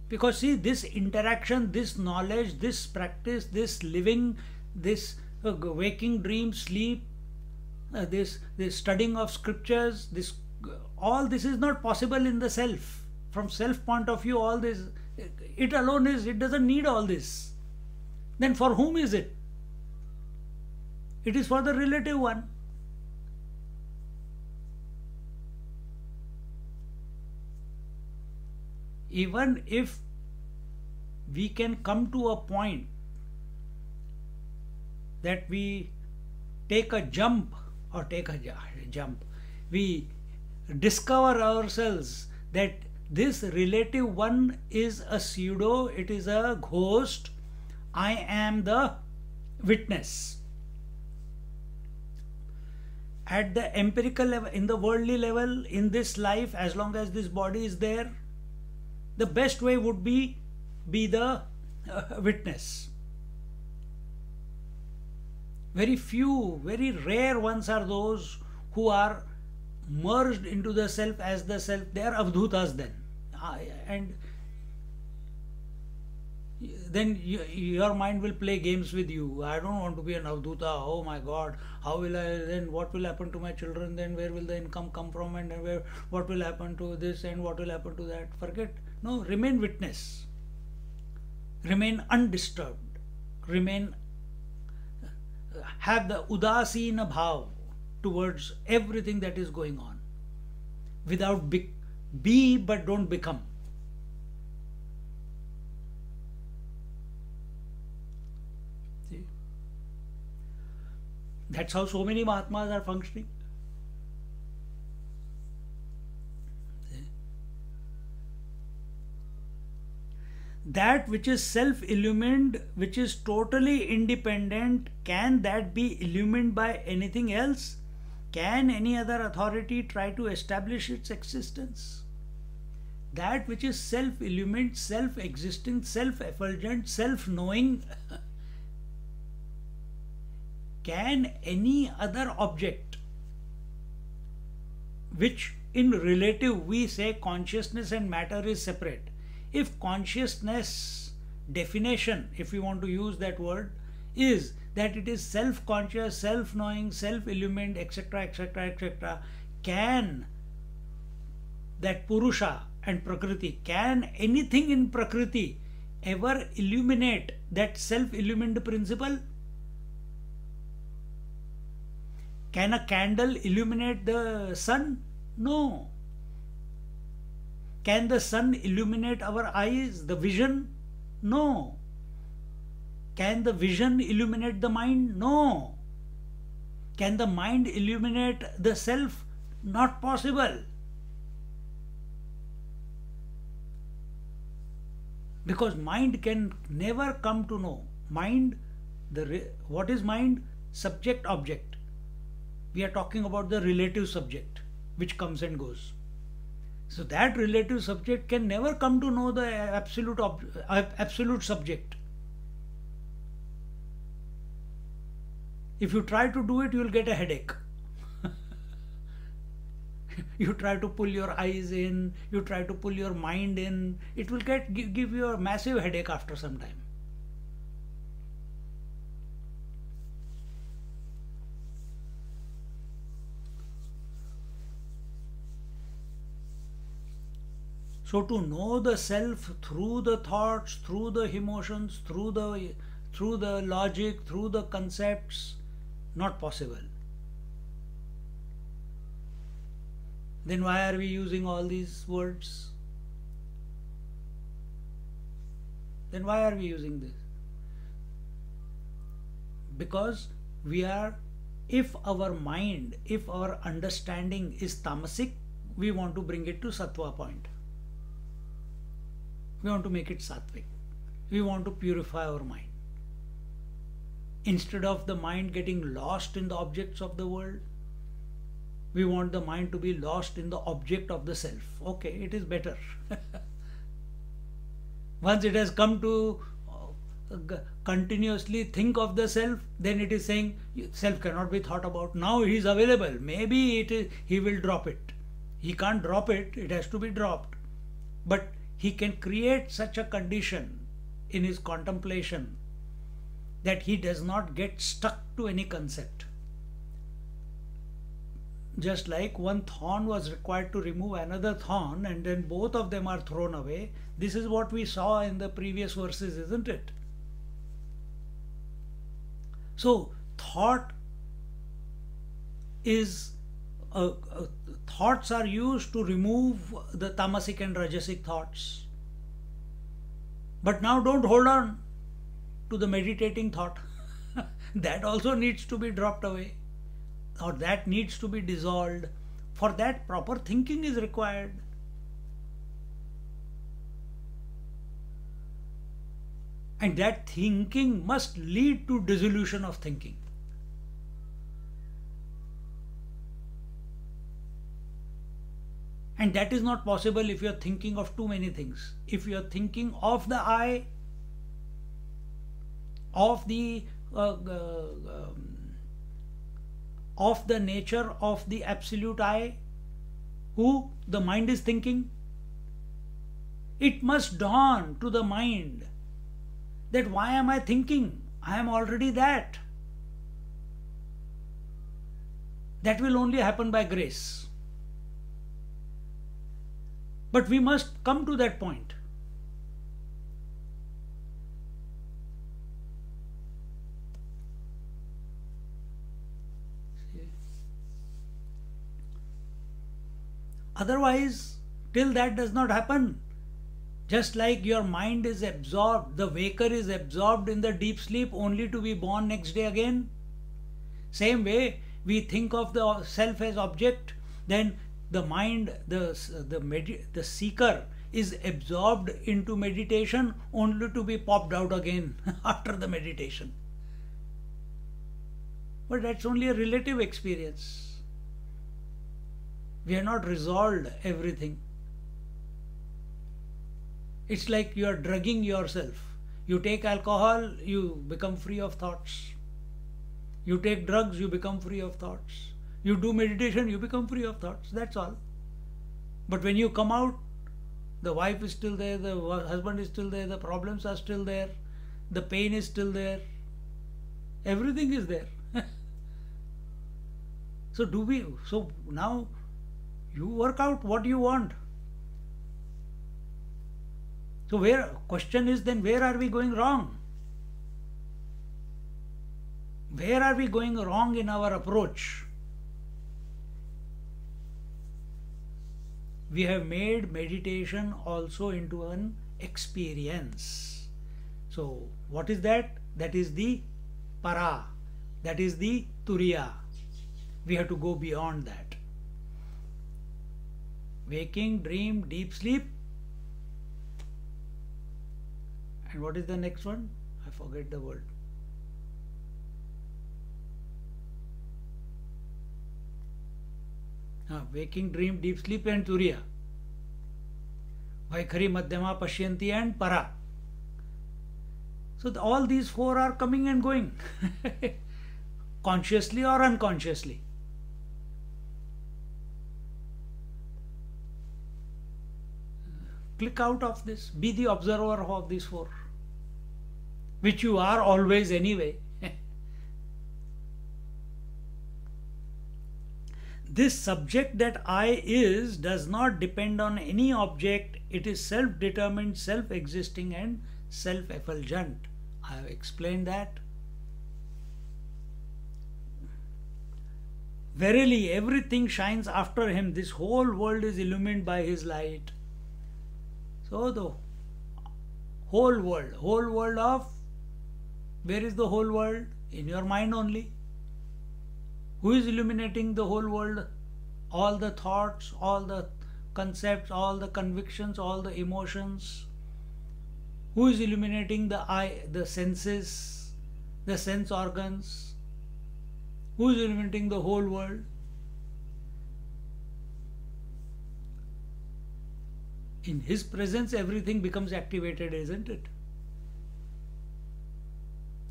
Because see, this interaction, this knowledge, this practice, this living, this waking, dream, sleep, this studying of scriptures, this all this is not possible in the self. From self point of view, all this, it alone is, it doesn't need all this. Then for whom is it? It is for the relative one. Even if we can come to a point that we take a jump, we discover ourselves that this relative one is a pseudo, it is a ghost, I am the witness. At the empirical level, in the worldly level, in this life, as long as this body is there, the best way would be the witness. Very few, very rare ones are those who are merged into the self as the self. They are avdhutas then. And then your mind will play games with you. I don't want to be an avdhuta. Oh my God, how will I then? What will happen to my children? Then where will the income come from? And what will happen to this and what will happen to that? Forget. No, remain witness. Remain undisturbed. Have the udasina bhav towards everything that is going on. Without be but don't become. See? That's how so many Mahatmas are functioning. See? That which is self-illumined, which is totally independent, can that be illumined by anything else? Can any other authority try to establish its existence? That which is self-illumined, self-existing, self-effulgent, self-knowing, can any other object, which in relative we say consciousness and matter is separate. If consciousness definition, if we want to use that word, is that it is self-conscious, self-knowing, self-illumined, etc., etc., etc., can that Purusha and Prakriti, can anything in Prakriti ever illuminate that self-illumined principle? Can a candle illuminate the sun? No. Can the sun illuminate our eyes, the vision? No. Can the vision illuminate the mind? No. Can the mind illuminate the self? Not possible. Because mind can never come to know. Mind, what is mind? Subject, object. We are talking about the relative subject which comes and goes. So that relative subject can never come to know the absolute subject. If you try to do it, you will get a headache. You try to pull your eyes in, you try to pull your mind in, it will give you a massive headache after some time. So to know the self through the thoughts, through the emotions, through the logic, through the concepts, not possible. Then why are we using all these words? Then why are we using this? Because we are if our mind, if our understanding is tamasic, we want to bring it to sattva point. We want to make it sattvic. We want to purify our mind. Instead of the mind getting lost in the objects of the world, we want the mind to be lost in the object of the self. Okay, it is better. Once it has come to continuously think of the self, then it is saying self cannot be thought about. Now he is available. Maybe he will drop it. He can't drop it. It has to be dropped. But he can create such a condition in his contemplation that he does not get stuck to any concept. Just like one thorn was required to remove another thorn and then both of them are thrown away. This is what we saw in the previous verses, isn't it? So thought is thoughts are used to remove the tamasic and rajasic thoughts. But now don't hold on to the meditating thought. That also needs to be dropped away, or that needs to be dissolved. For that, proper thinking is required. And that thinking must lead to dissolution of thinking. And that is not possible if you are thinking of too many things. If you are thinking of the I, of the nature of the absolute I, who the mind is thinking, it must dawn to the mind that why am I thinking? I am already that. That will only happen by grace. But we must come to that point. Otherwise, till that does not happen, just like your mind is absorbed, the waker is absorbed in the deep sleep only to be born next day again. Same way, we think of the self as object, then the mind, the seeker is absorbed into meditation only to be popped out again after the meditation. But that's only a relative experience. We have not resolved everything. It's like you are drugging yourself. You take alcohol, you become free of thoughts. You take drugs, you become free of thoughts. You do meditation, you become free of thoughts. That's all. But when you come out, the wife is still there, the husband is still there, the problems are still there, the pain is still there. Everything is there. So now you work out what you want. So question is then where are we going wrong? Where are we going wrong in our approach? We have made meditation also into an experience. So what is that? That is the para. That is the turiya. We have to go beyond that. Waking, dream, deep sleep. And what is the next one? I forget the word. Waking, dream, deep sleep and turiya. Vaikhari, Madhyama, Pashyanti and para. So all these four are coming and going. Consciously or unconsciously. Click out of this. Be the observer of these four. Which you are always anyway. This subject that I is does not depend on any object. It is self-determined, self-existing and self-effulgent. I have explained that. Verily, everything shines after him. This whole world is illumined by his light. So the whole world of, where is the whole world? In your mind only. Who is illuminating the whole world? All the thoughts, all the concepts, all the convictions, all the emotions. Who is illuminating the eye, the senses, the sense organs? Who is illuminating the whole world? In His presence, everything becomes activated, isn't it?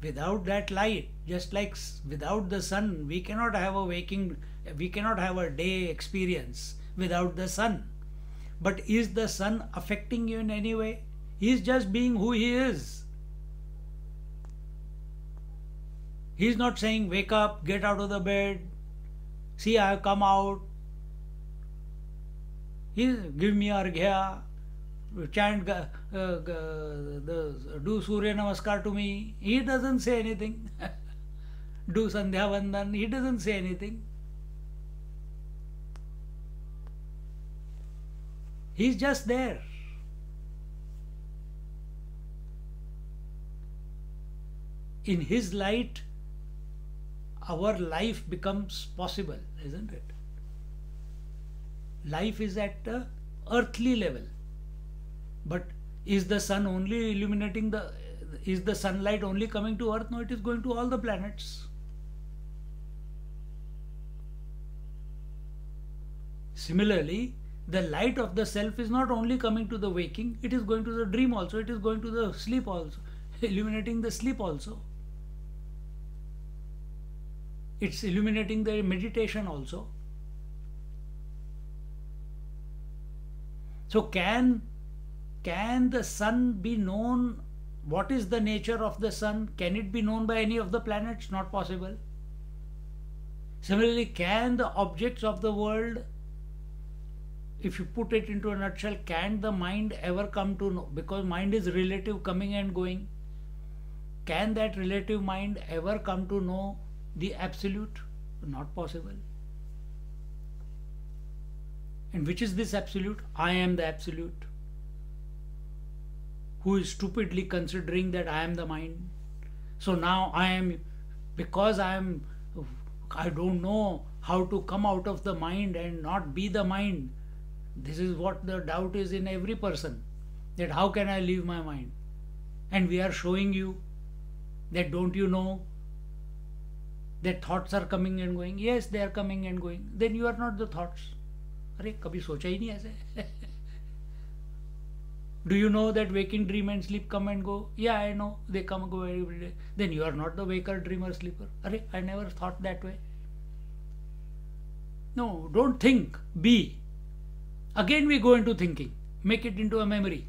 Without that light, just like without the sun, we cannot have a day experience without the sun. But is the sun affecting you in any way? He is just being who He is. He is not saying, wake up, get out of the bed, see, I have come out. Give me arghya, chant, do Surya Namaskar to me. He doesn't say anything. Do Sandhya Vandan. He doesn't say anything. He's just there. In His light, our life becomes possible, isn't it? Life is at the earthly level. But is the sun only illuminating is the sunlight only coming to earth? No, it is going to all the planets. Similarly, the light of the self is not only coming to the waking, it is going to the dream also, it is going to the sleep also, illuminating the sleep also. It's illuminating the meditation also. So can the sun be known? What is the nature of the sun? Can it be known by any of the planets? Not possible. Similarly, can the objects of the world, if you put it into a nutshell, can the mind ever come to know? Because mind is relative, coming and going. Can that relative mind ever come to know the absolute? Not possible. And which is this absolute? I am the absolute. Who is stupidly considering that I am the mind. So now because I don't know how to come out of the mind and not be the mind. This is what the doubt is in every person, that how can I leave my mind? And we are showing you that, don't you know that thoughts are coming and going? Yes, they are coming and going. Then you are not the thoughts. अरे कभी सोचा ही नहीं ऐसे. Do you know that waking, dream and sleep come and go? Yeah, I know, they come and go every day. Then you are not the waker, dreamer, sleeper. अरे I never thought that way. No, don't think, be. Again we go into thinking, make it into a memory.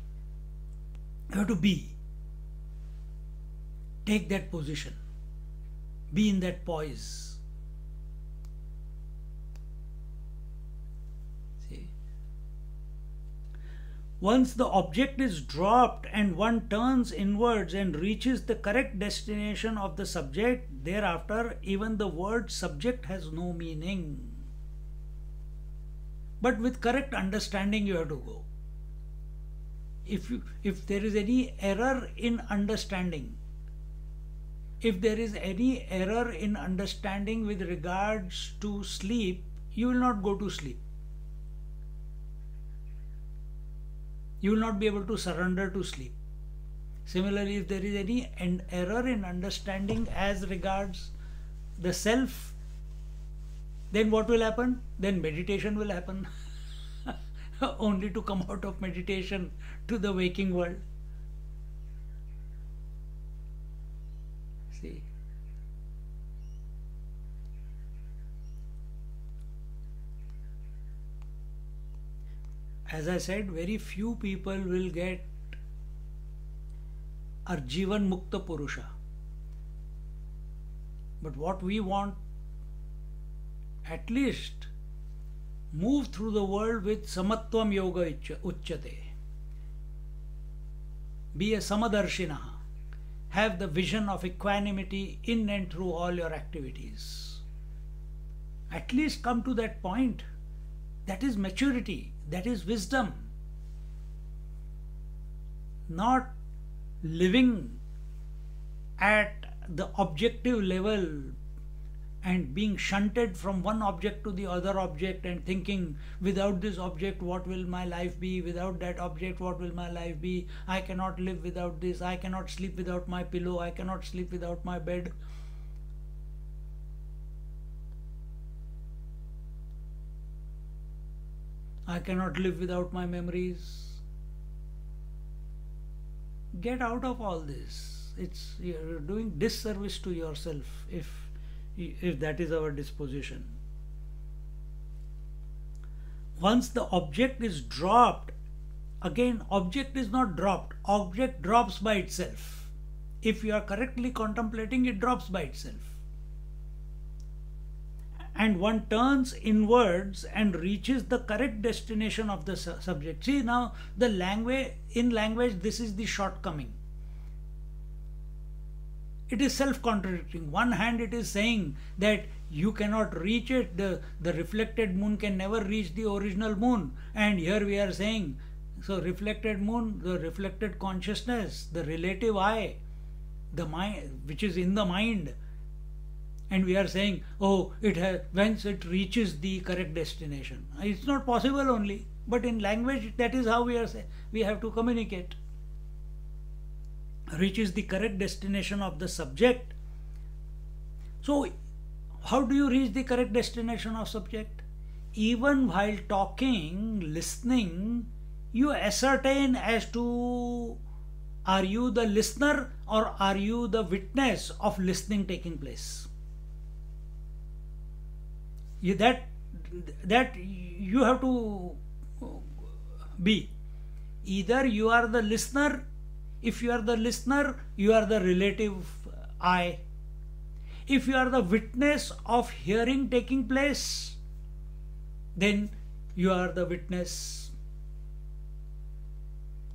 You have to be. Take that position. Be in that poise. See? Once the object is dropped and one turns inwards and reaches the correct destination of the subject, thereafter even the word subject has no meaning. But with correct understanding you have to go. If there is any error in understanding, with regards to sleep, you will not go to sleep. You will not be able to surrender to sleep. Similarly, if there is any error in understanding as regards the self, then what will happen? Then meditation will happen. Only to come out of meditation to the waking world. See? As I said, very few people will get Arjivan Mukta Purusha. But what we want, at least move through the world with Samatvam Yoga Uchyate. Be a Samadarshina. Have the vision of equanimity in and through all your activities. At least come to that point. That is maturity. That is wisdom. Not living at the objective level, and being shunted from one object to the other object and thinking, without this object what will my life be, without that object what will my life be, I cannot live without this, I cannot sleep without my pillow, I cannot sleep without my bed. I cannot live without my memories. Get out of all this. You're doing disservice to yourself if that is our disposition. Once the object is dropped, again object is not dropped, object drops by itself. If you are correctly contemplating, it drops by itself. And one turns inwards and reaches the correct destination of the subject. See, now in language this is the shortcoming. It is self-contradicting. One hand it is saying that you cannot reach it, the reflected moon can never reach the original moon. And here we are saying, so reflected moon, the reflected consciousness, the relative I, the mind, which is in the mind. And we are saying, oh, once it reaches the correct destination. It's not possible only, but in language that is how we have to communicate. Reaches the correct destination of the subject. So, how do you reach the correct destination of subject? Even while talking, listening, you ascertain as to, are you the listener or are you the witness of listening taking place? That you have to be. Either you are the listener. If you are the listener, you are the relative I. If you are the witness of hearing taking place, then you are the witness.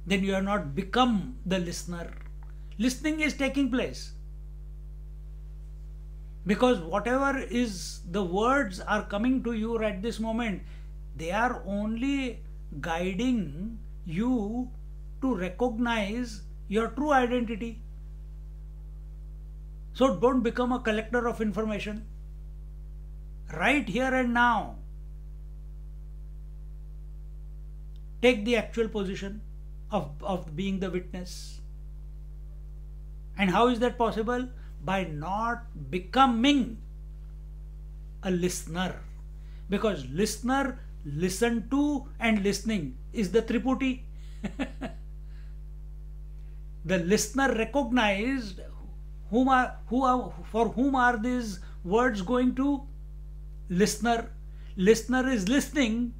Then you are not become the listener. Listening is taking place. Because whatever is the words are coming to you at this moment, they are only guiding you to recognize your true identity. So don't become a collector of information. Right here and now, take the actual position of being the witness. And how is that possible? By not becoming a listener. Because listener, listen to, and listening is the triputi. The listener recognized for whom are these words going to? Listener. Listener is listening,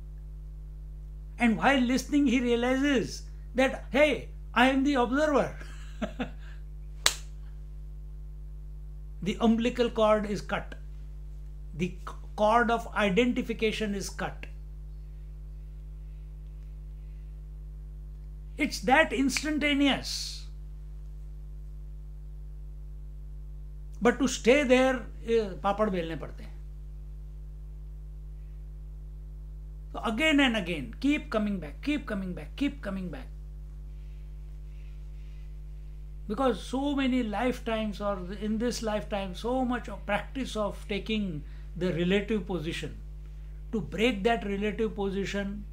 and while listening he realizes that, hey, I am the observer. The umbilical cord is cut. The cord of identification is cut. It's that instantaneous. But to stay there, papad belne padte hain. So again and again, keep coming back, keep coming back, keep coming back. Because so many lifetimes, or in this lifetime, so much of practice of taking the relative position. To break that relative position,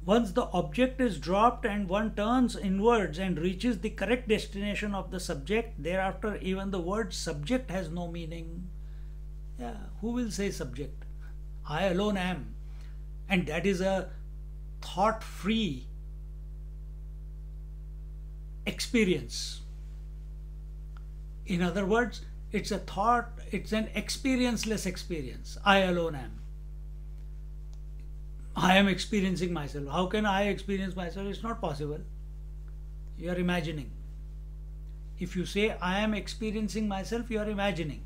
once the object is dropped and one turns inwards and reaches the correct destination of the subject, thereafter even the word subject has no meaning. Yeah, who will say subject? I alone am. And that is a thought-free experience. In other words, it's an experienceless experience. I alone am. I am experiencing myself. How can I experience myself? It's not possible. You are imagining. If you say I am experiencing myself, you are imagining.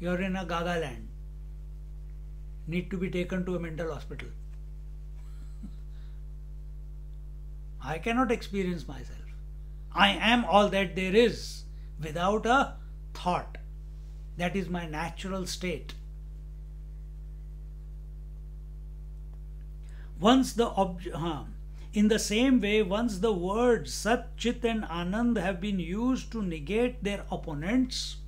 You are in a gaga land. Need to be taken to a mental hospital. I cannot experience myself. I am all that there is without a thought. That is my natural state. Once the in the same way, once the words Sat, Chit and Anand have been used to negate their opponents,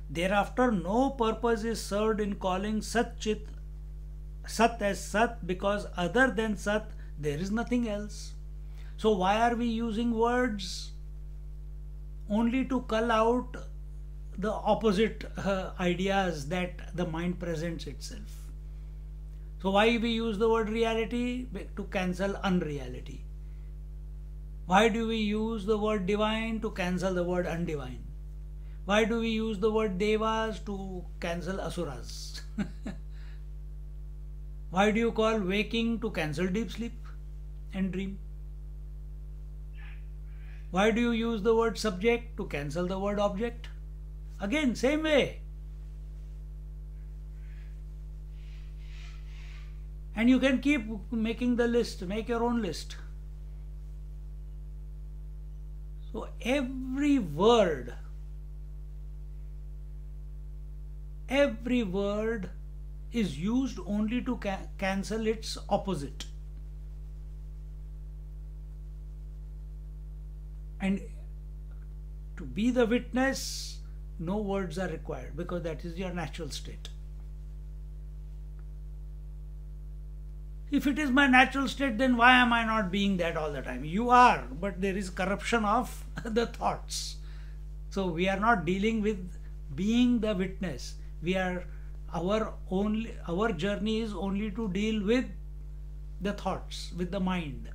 thereafter no purpose is served in calling Sat Chit Sat as Sat, because other than Sat there is nothing else. So why are we using words? Only to cull out the opposite ideas that the mind presents itself. So why we use the word reality? To cancel unreality. Why do we use the word divine? To cancel the word undivine. Why do we use the word devas? To cancel asuras. Why do you call waking? To cancel deep sleep and dream. Why do you use the word subject? To cancel the word object. Again, same way. And you can keep making the list, make your own list. So every word is used only to cancel its opposite. And to be the witness, no words are required, because that is your natural state. If it is my natural state, then why am I not being that all the time? You are, but there is corruption of the thoughts. So we are not dealing with being the witness. Our journey is only to deal with the thoughts, with the mind.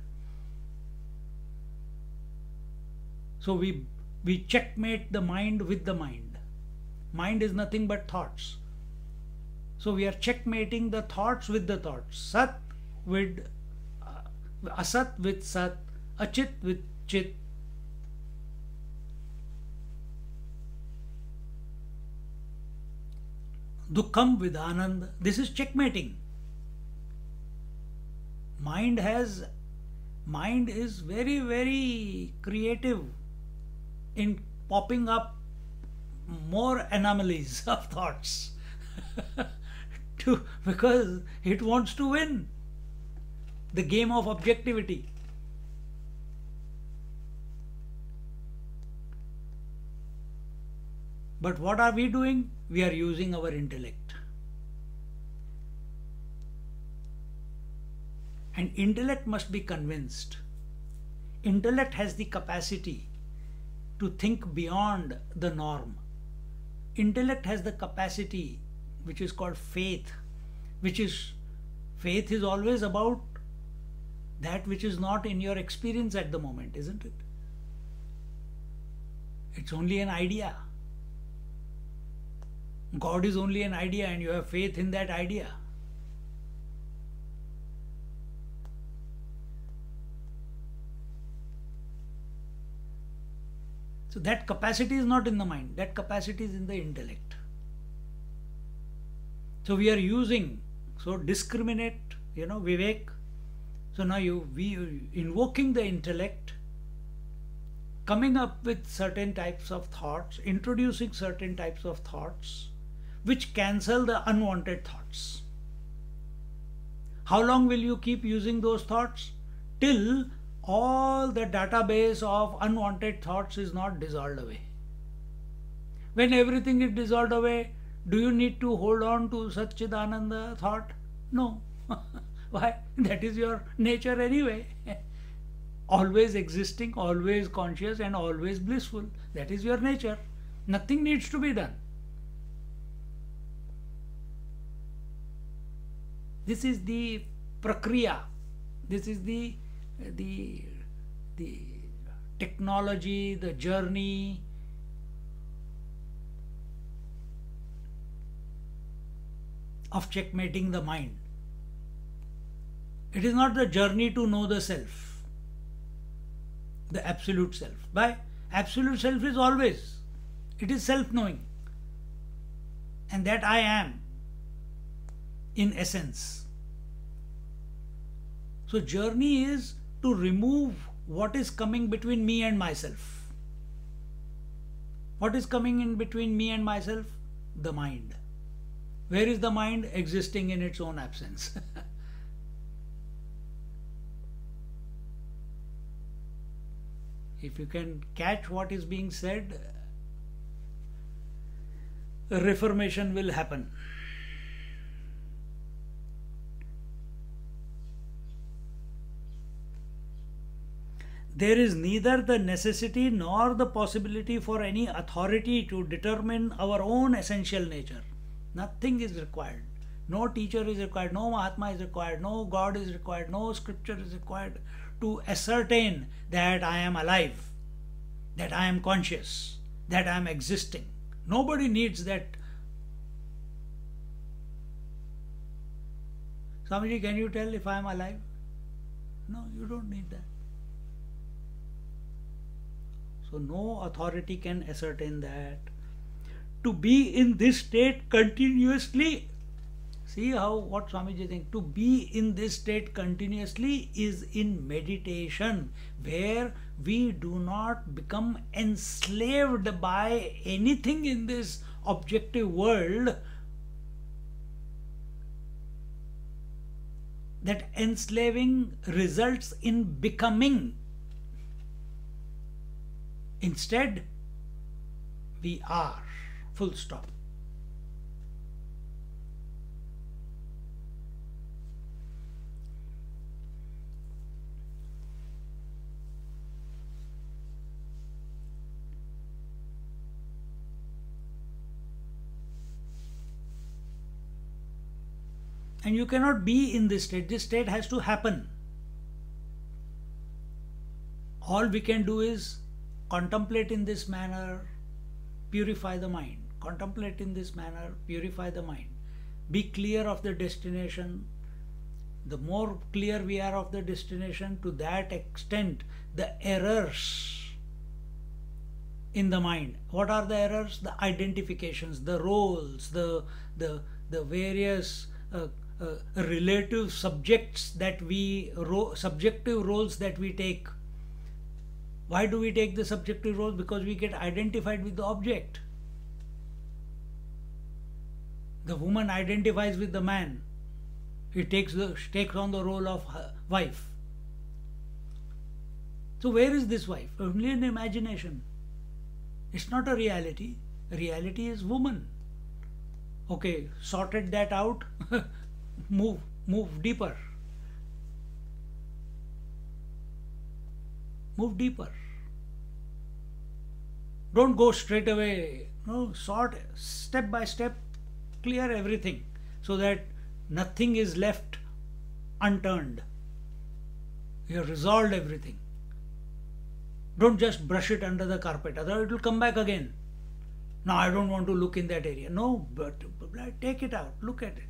So we checkmate the mind with the mind. Mind is nothing but thoughts. So we are checkmating the thoughts with the thoughts. Sat with Asat with Sat, Achit with Chit. Dukkham with Anand. This is checkmating. Mind is very, very creative in popping up more anomalies of thoughts because it wants to win the game of objectivity. But what are we doing? We are using our intellect. And intellect must be convinced. Intellect has the capacity to think beyond the norm. Intellect has the capacity, which is called faith, faith is always about that which is not in your experience at the moment, isn't it? It's only an idea. God is only an idea, and you have faith in that idea. So that capacity is not in the mind, that capacity is in the intellect. So we are using, so discriminate, Vivek. So now we invoking the intellect, coming up with certain types of thoughts, introducing certain types of thoughts, which cancel the unwanted thoughts. How long will you keep using those thoughts? Till all the database of unwanted thoughts is not dissolved away. When everything is dissolved away, do you need to hold on to Satchidananda thought? No. Why? That is your nature anyway. Always existing, always conscious, and always blissful. That is your nature. Nothing needs to be done. This is the prakriya. This is the technology, the journey of checkmating the mind. It is not the journey to know the self, the absolute self. By absolute self is always, it is self-knowing, and that I am in essence. So journey is to remove what is coming between me and myself. What is coming in between me and myself? The mind. Where is the mind? Existing in its own absence. If you can catch what is being said, a reformation will happen. There is neither the necessity nor the possibility for any authority to determine our own essential nature. Nothing is required. No teacher is required, no Mahatma is required, no God is required, no scripture is required to ascertain that I am alive, that I am conscious, that I am existing. Nobody needs that. Swamiji, can you tell if I am alive? No, you don't need that. So no authority can ascertain that. To be in this state continuously, see how what Swamiji thinks, to be in this state continuously is in meditation, where we do not become enslaved by anything in this objective world. That enslaving results in becoming. Instead, we are. Full stop. And you cannot be in this state. This state has to happen. All we can do is contemplate in this manner, purify the mind. Contemplate in this manner, purify the mind. Be clear of the destination. The more clear we are of the destination, to that extent, the errors in the mind. What are the errors? The identifications, the roles, the various relative subjects that we subjective roles that we take. Why do we take the subjective roles? Because we get identified with the object. The woman identifies with the man. He takes on the role of wife. So where is this wife? Only in imagination. It's not a reality. Reality is woman. Okay, sorted that out. Move deeper. Move deeper. Don't go straight away. No, sort step by step, clear everything so that nothing is left unturned. You have resolved everything. Don't just brush it under the carpet, otherwise it will come back again. No, I don't want to look in that area. No, but take it out, look at it.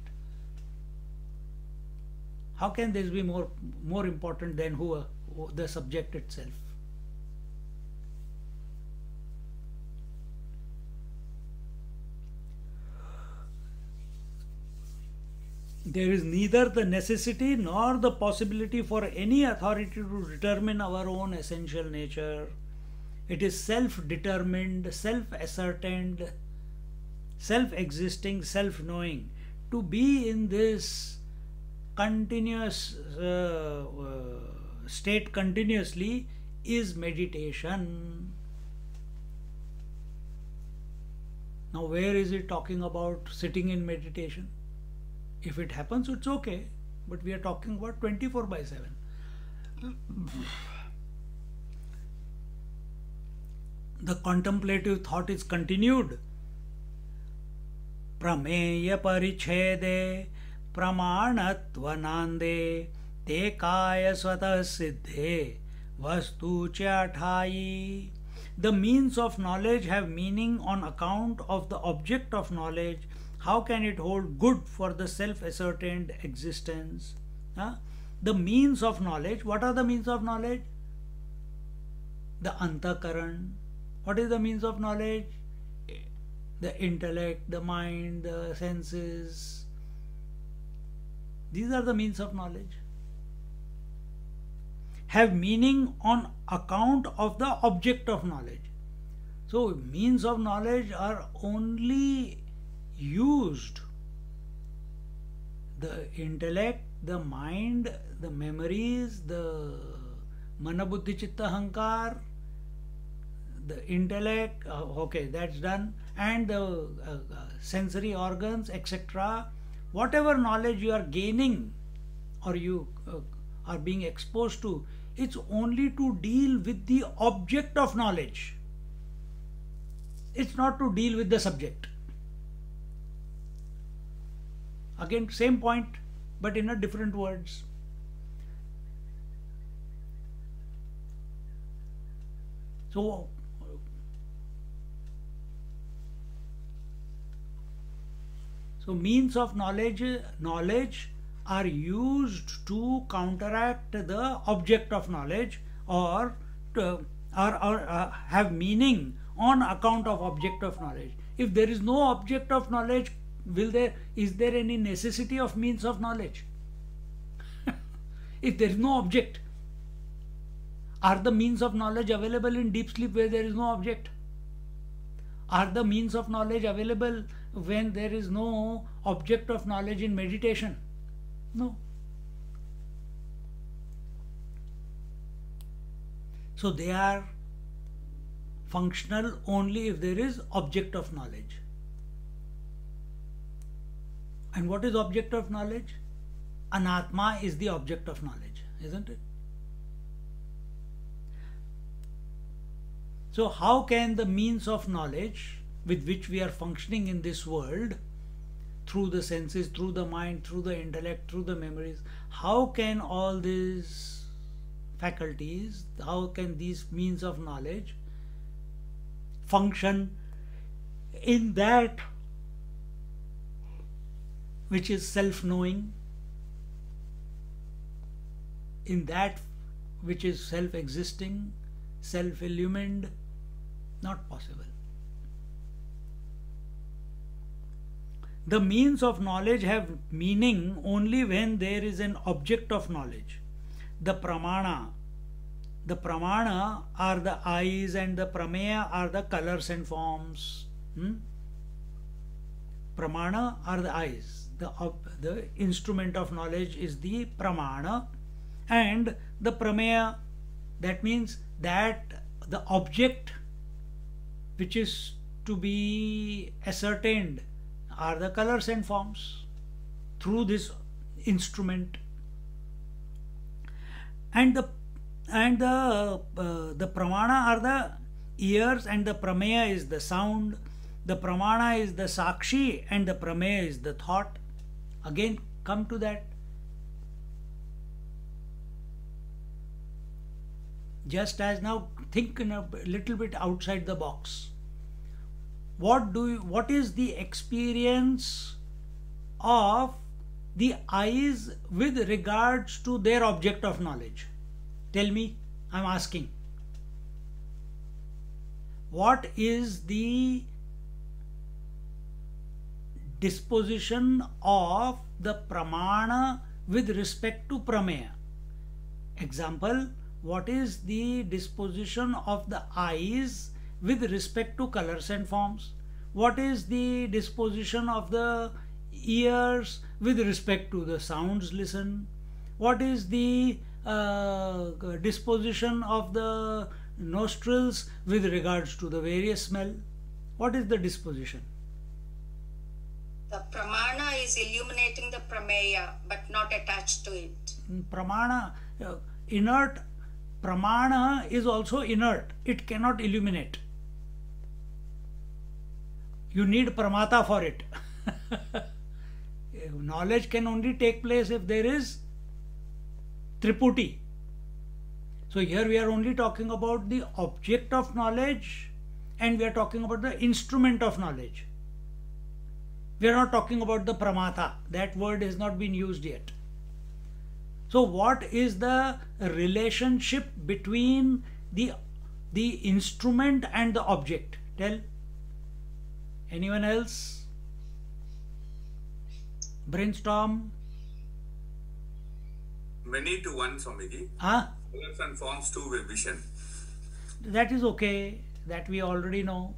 How can this be more important than the subject itself? There is neither the necessity nor the possibility for any authority to determine our own essential nature. It is self-determined, self-ascertained, self-existing, self-knowing. To be in this continuous state continuously is meditation. Now, where is it talking about sitting in meditation? If it happens, it's okay, but we are talking about 24/7. The contemplative thought is continued. Prameya parichede pramanatvanande te kaya swatah siddhe vastu chathai. The means of knowledge have meaning on account of the object of knowledge. How can it hold good for the self-ascertained existence? The means of knowledge. What are the means of knowledge? The antakaran. What is the means of knowledge? The intellect, the mind, the senses. These are the means of knowledge. Have meaning on account of the object of knowledge. So means of knowledge are only used. The intellect, the mind, the memories, the mana buddhi chitta ahankar, the intellect, okay, that's done, and the sensory organs, etc. Whatever knowledge you are gaining or you are being exposed to, it's only to deal with the object of knowledge. It's not to deal with the subject. Again, same point, but in a different words. So means of knowledge are used to counteract the object of knowledge, or have meaning on account of object of knowledge. If there is no object of knowledge, is there any necessity of means of knowledge? If there is no object, are the means of knowledge available in deep sleep where there is no object? Are the means of knowledge available when there is no object of knowledge in meditation? No. So they are functional only if there is object of knowledge. And what is object of knowledge? Anatma is the object of knowledge, isn't it? So how can the means of knowledge with which we are functioning in this world, through the senses, through the mind, through the intellect, through the memories, how can all these faculties, how can these means of knowledge function in that which is self-knowing, in that which is self-existing, self-illumined? Not possible. The means of knowledge have meaning only when there is an object of knowledge. The pramana are the eyes, and the prameya are the colors and forms. Pramana are the eyes. The instrument of knowledge is the pramana, and the prameya, that means that the object which is to be ascertained are the colors and forms through this instrument. And the pramana are the ears, and the prameya is the sound. The pramana is the sakshi, and the prameya is the thought. Again, come to that. Just as now, think in a little bit outside the box. What is the experience of the eyes with regards to their object of knowledge? Tell me, I'm asking. What is the disposition of the pramana with respect to prameya? Example, what is the disposition of the eyes with respect to colors and forms? What is the disposition of the ears with respect to the sounds listened? What is the disposition of the nostrils with regards to the various smell? What is the disposition? The pramana is illuminating the prameya, but not attached to it. Pramana, inert. Pramana is also inert. It cannot illuminate. You need pramata for it. Knowledge can only take place if there is triputi. So here we are only talking about the object of knowledge, and we are talking about the instrument of knowledge. We are not talking about the pramata. That word has not been used yet. So what is the relationship between the instrument and the object? Tell. Anyone else? Brainstorm. Many to one, Swamiji. Huh? Colors and forms to vision. That is okay. That we already know.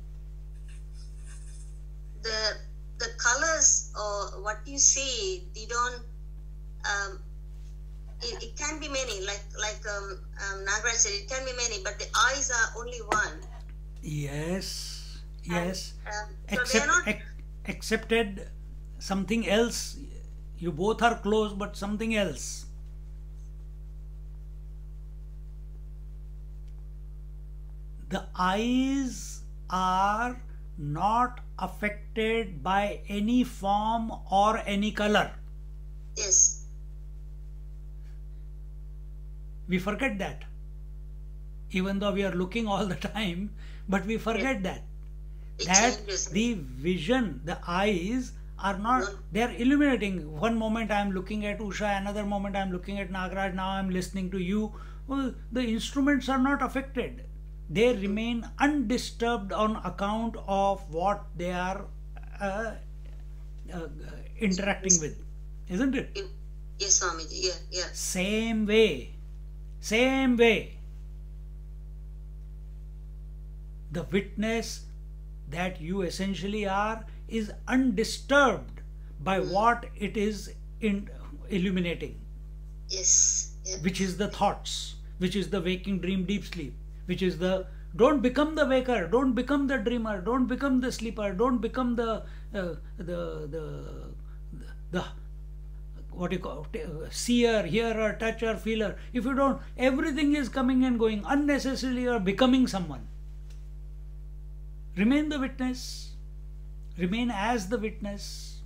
The colors or what you see, they don't. It can be many. Like Nagaraj said, it can be many, but the eyes are only one. Yes, And, yes. so they are not. Accepted something else. You both are close, but something else. The eyes are not affected by any form or any color. Yes. We forget that. Even though we are looking all the time, but we forget that. It That changes. the vision, the eyes are not, they are illuminating. One moment I am looking at Usha, another moment I am looking at Nagaraj, now I am listening to you. Well, the instruments are not affected. They remain undisturbed on account of what they are uh, interacting with. Isn't it? Yes, Swamiji. Yeah, yeah. Same way. Same way. The witness that you essentially are is undisturbed by what it is illuminating, Yes. Yeah. which is the thoughts, which is the waking dream deep sleep, which is the don't become the waker, don't become the dreamer, don't become the sleeper, don't become the what you call seer, hearer, toucher, feeler. If you don't, everything is coming and going unnecessarily, or becoming someone. Remain the witness. Remain as the witness.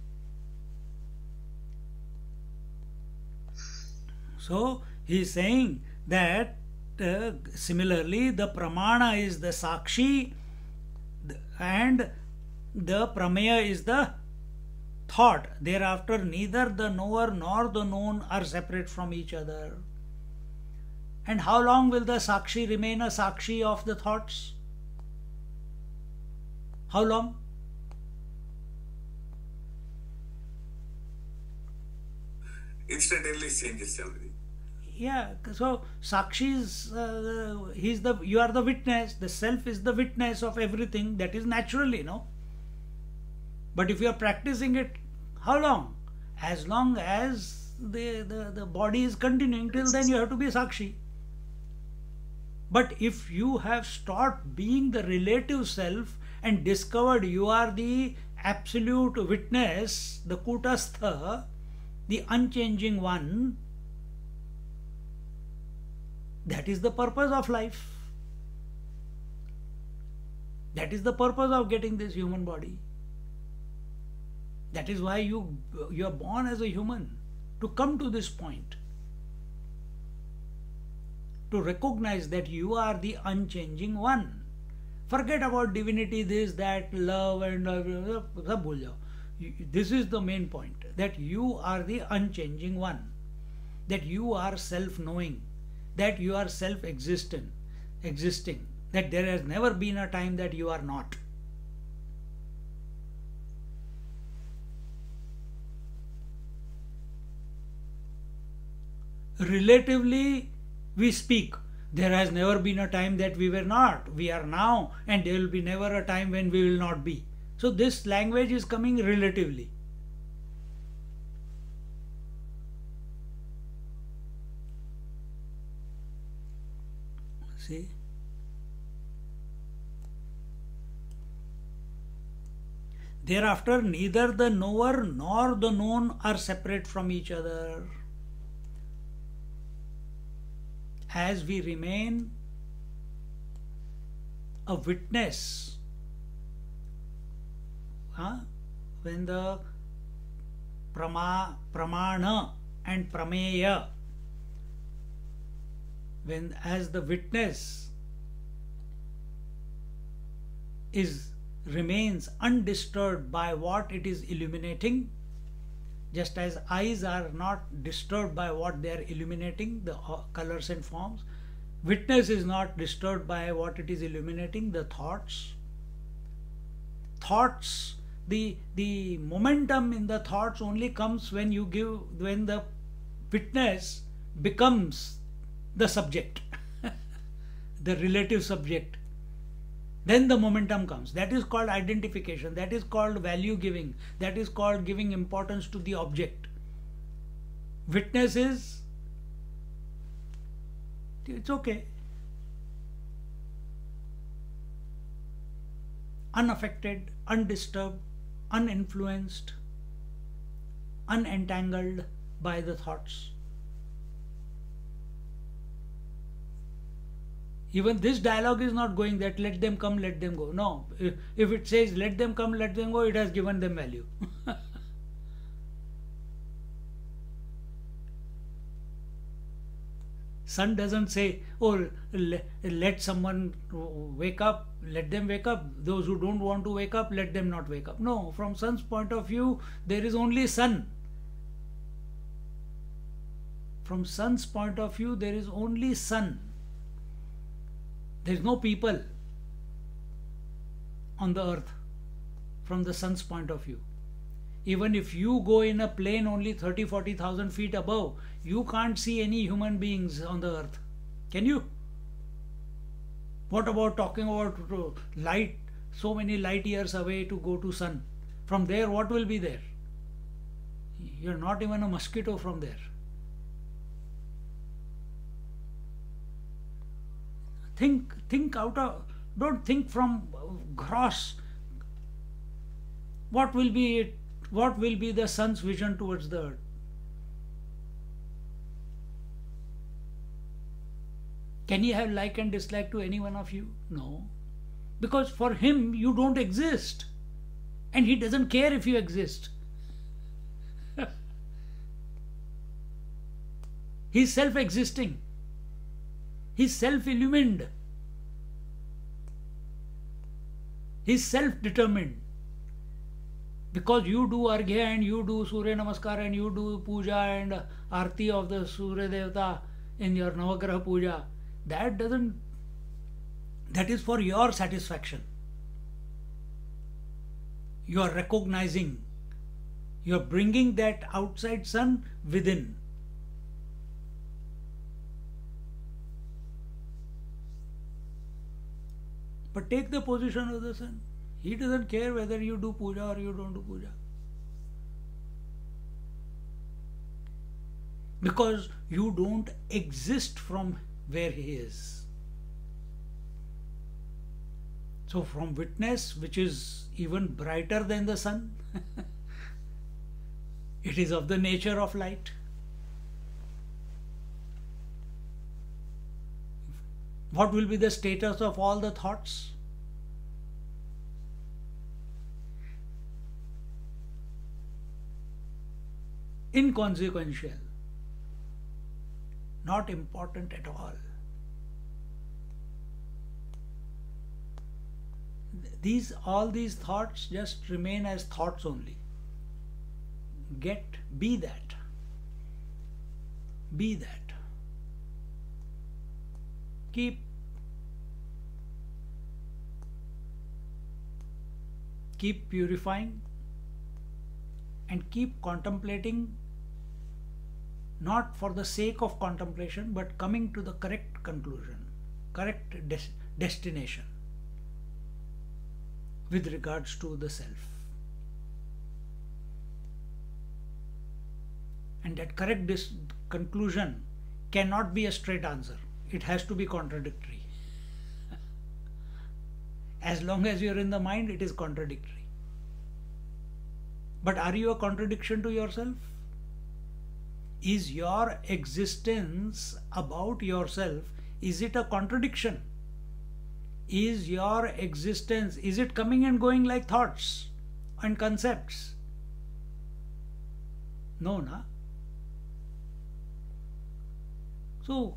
So he is saying that similarly the pramana is the sakshi and the prameya is the thought. Thereafter neither the knower nor the known are separate from each other. And how long will the sakshi remain a sakshi of the thoughts? How long? Instantaneously changes everything. Yeah, so Sakshi is, you are the witness, the self is the witness of everything, that is naturally, no? But if you are practicing it, how long? As long as the body is continuing, till then you have to be Sakshi. But if you have stopped being the relative self and discovered you are the absolute witness, the Kutastha, the unchanging one, that is the purpose of life. That is the purpose of getting this human body. That is why you are born as a human, to come to this point, to recognize that you are the unchanging one. Forget about divinity, this, that, love, and sab bhul jao. This is the main point, that you are the unchanging one, that you are self-knowing, that you are self-existent, that there has never been a time that you are not. Relatively, we speak. There has never been a time that we were not. We are now, and there will be never a time when we will not be. So this language is coming relatively. See? Thereafter, neither the knower nor the known are separate from each other. As we remain a witness, when the pramana and prameya, when as the witness remains undisturbed by what it is illuminating, just as eyes are not disturbed by what they are illuminating, the colors and forms, witness is not disturbed by what it is illuminating, the thoughts. The momentum in the thoughts only comes when the witness becomes the subject, the relative subject. Then the momentum comes. That is called identification. That is called value giving. That is called giving importance to the object. Witness is, it's okay. unaffected, undisturbed, uninfluenced, unentangled by the thoughts. Even this dialogue is not going that let them come, let them go. No, if it says let them come, let them go, it has given them value. Sun doesn't say, oh, let someone wake up, let them wake up. Those who don't want to wake up, let them not wake up. No, from sun's point of view, there is only sun. From sun's point of view, there is only sun. There is no people on the earth from the sun's point of view. Even if you go in a plane only 30,000-40,000 feet above, you can't see any human beings on the earth. Can you? What about talking about light, so many light years away to go to sun? From there, what will be there? You're not even a mosquito from there. Think out of, don't think from gross. What will be it? What will be the sun's vision towards the earth? Can he have like and dislike to any one of you? No. Because for him, you don't exist. And he doesn't care if you exist. He's self-existing. He's self-illumined. He's self-determined. Because you do Arghya and you do Surya Namaskar and you do Puja and Arti of the Surya Devata in your Navagraha Puja, that is for your satisfaction. You are recognizing, you are bringing that outside sun within. But take the position of the sun. He doesn't care whether you do puja or you don't do puja. Because you don't exist from where he is. So from witness, which is even brighter than the sun, it is of the nature of light. What will be the status of all the thoughts? Inconsequential, not important at all. All these thoughts just remain as thoughts only. Be that. Be that. Keep purifying and keep contemplating, not for the sake of contemplation, but coming to the correct conclusion, correct destination with regards to the self. And that correct conclusion cannot be a straight answer. It has to be contradictory. As long as you're in the mind, it is contradictory. But are you a contradiction to yourself? Is your existence about yourself, is it a contradiction? Is your existence, is it coming and going like thoughts and concepts? No, na? So,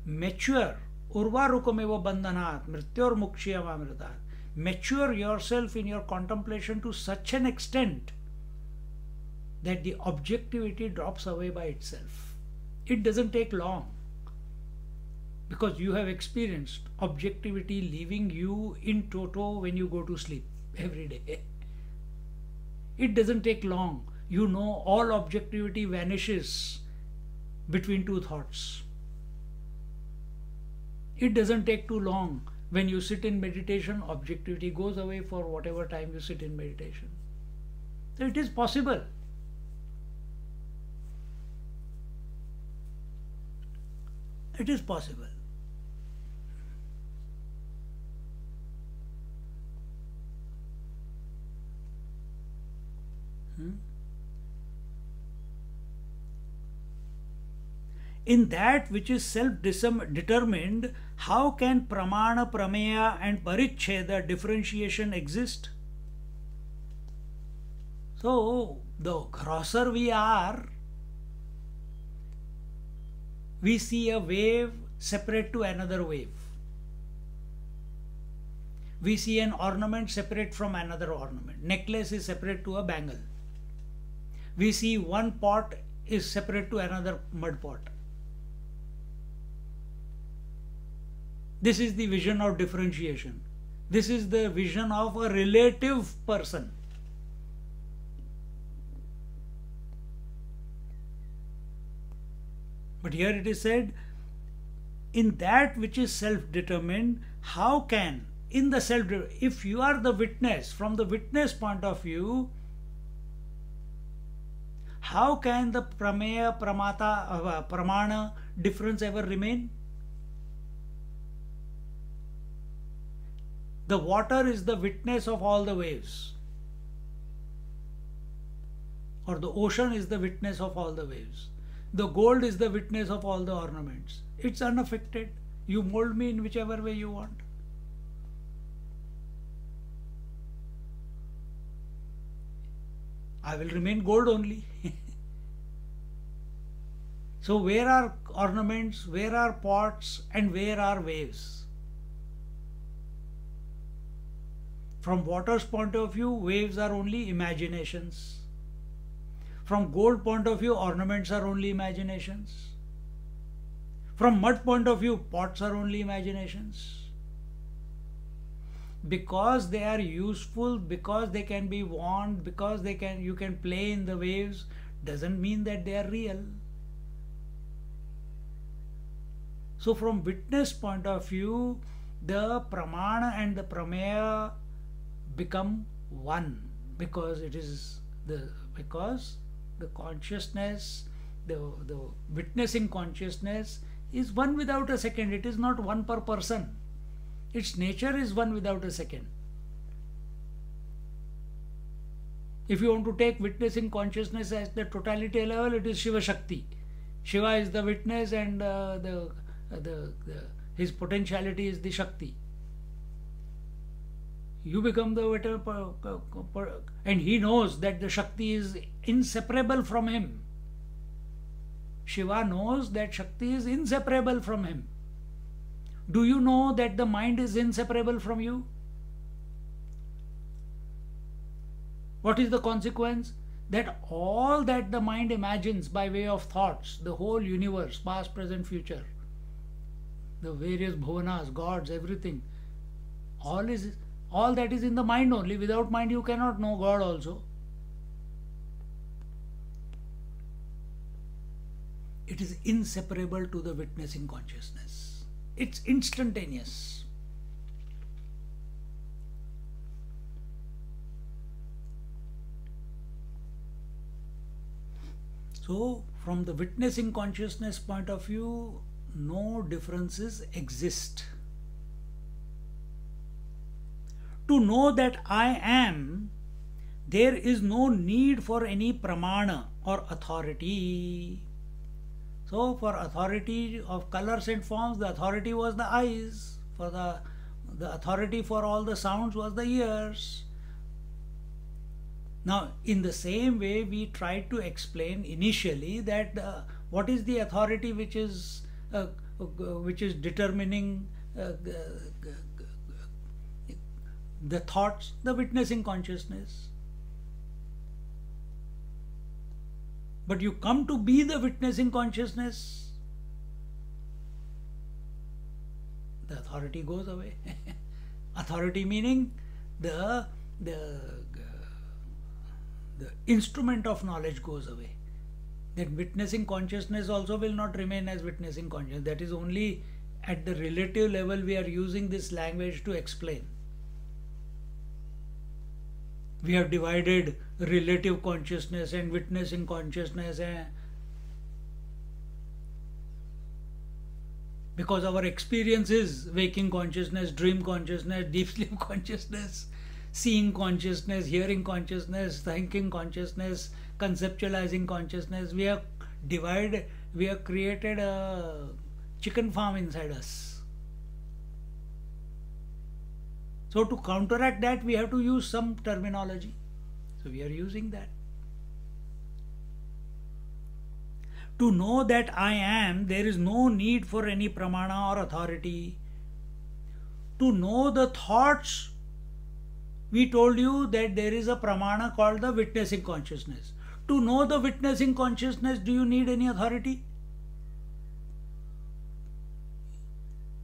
mature, urvarukameva bandhanat, mrityor mukshiyamamritat. Mature yourself in your contemplation to such an extent that the objectivity drops away by itself. It doesn't take long, because you have experienced objectivity leaving you in toto when you go to sleep every day. It doesn't take long. You know all objectivity vanishes between two thoughts. It doesn't take too long. When you sit in meditation, objectivity goes away for whatever time you sit in meditation. So it is possible. It is possible. In that which is self-determined, how can pramana, prameya and paricheda differentiation exist? So, the grosser we are, we see a wave separate to another wave. We see an ornament separate from another ornament. Necklace is separate to a bangle. We see one pot is separate to another mud pot. This is the vision of differentiation. This is the vision of a relative person. But here it is said, in that which is self-determined, how can, in the if you are the witness, from the witness point of view, how can the prameya, pramana difference ever remain? The water is the witness of all the waves, or the ocean is the witness of all the waves. The gold is the witness of all the ornaments. It's unaffected. You mold me in whichever way you want. I will remain gold only. So where are ornaments, where are pots, and where are waves? From water's point of view, waves are only imaginations. From gold point of view, ornaments are only imaginations. From mud point of view, pots are only imaginations. Because they are useful, because they can be worn, because you can play in the waves, doesn't mean that they are real. So from witness point of view, the pramana and the prameya become one, because the consciousness, the witnessing consciousness is one without a second. It is not one per person. Its nature is one without a second. If you want to take witnessing consciousness as the totality level, it is Shiva Shakti. Shiva is the witness, and his potentiality is the Shakti. You become the whatever, and he knows that the Shakti is inseparable from him. Shiva knows that Shakti is inseparable from him. Do you know that the mind is inseparable from you? What is the consequence? That all that the mind imagines by way of thoughts, the whole universe, past, present, future, the various bhuvanas, gods, everything, all that is in the mind only. Without mind you cannot know God also. It is inseparable to the witnessing consciousness. It's instantaneous. So, from the witnessing consciousness point of view, no differences exist. To know that I am, there is no need for any pramana or authority. So for authority of colors and forms, the authority was the eyes. For the authority for all the sounds was the ears. Now in the same way we tried to explain initially that what is the authority which is determining the thoughts, the witnessing consciousness. But you come to be the witnessing consciousness, the authority goes away. Authority meaning the instrument of knowledge goes away. That witnessing consciousness also will not remain as witnessing consciousness. That is only at the relative level we are using this language to explain. We have divided relative consciousness and witnessing consciousness because our experience is waking consciousness, dream consciousness, deep sleep consciousness. seeing consciousness, hearing consciousness, thinking consciousness, conceptualizing consciousness. We have divided, we have created a chicken farm inside us. So to counteract that, we have to use some terminology. So we are using that. To know that I am, there is no need for any pramana or authority. To know the thoughts, we told you that there is a pramana called the witnessing consciousness. To know the witnessing consciousness, do you need any authority?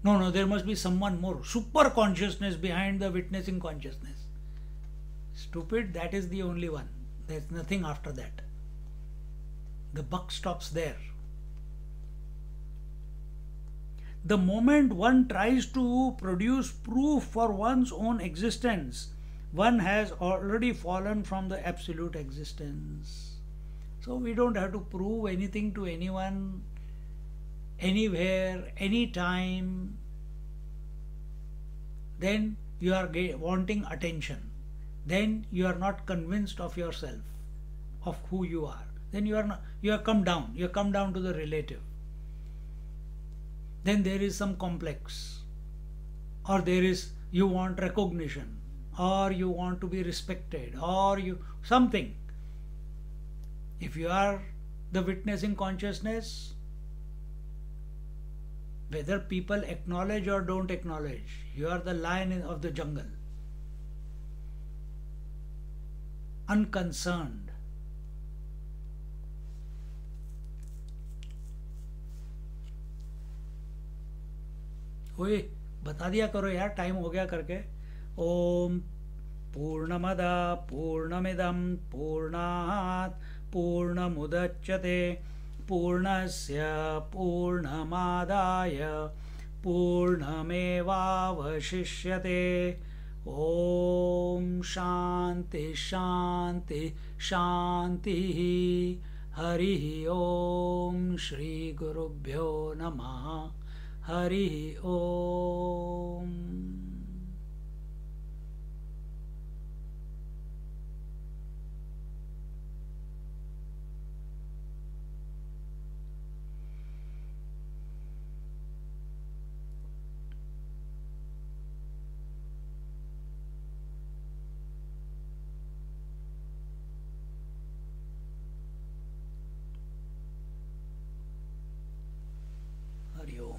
No, there must be someone more, super consciousness behind the witnessing consciousness. Stupid, that is the only one. There's nothing after that. The buck stops there. The moment one tries to produce proof for one's own existence, one has already fallen from the absolute existence. So we don't have to prove anything to anyone, anywhere, anytime. Then you are wanting attention. Then you are not convinced of yourself, of who you are. Then you have come down. You have come down to the relative. Then there is some complex, or you want recognition, or you want to be respected, or something. If you are the witnessing consciousness, whether people acknowledge or don't acknowledge, you are the lion of the jungle, unconcerned. ओए बता दिया करो यार, time हो गया करके. ओम पूर्णमदा पूर्णमिदं पूर्णात् पूर्णमुदच्यते पूर्णस्य पूर्णमादाय पूर्णमेवावशिष्यते. ओम शांति शांति शांति. हरि ओम श्री गुरुभ्यो नमः. हरि ओम. हरि ओम.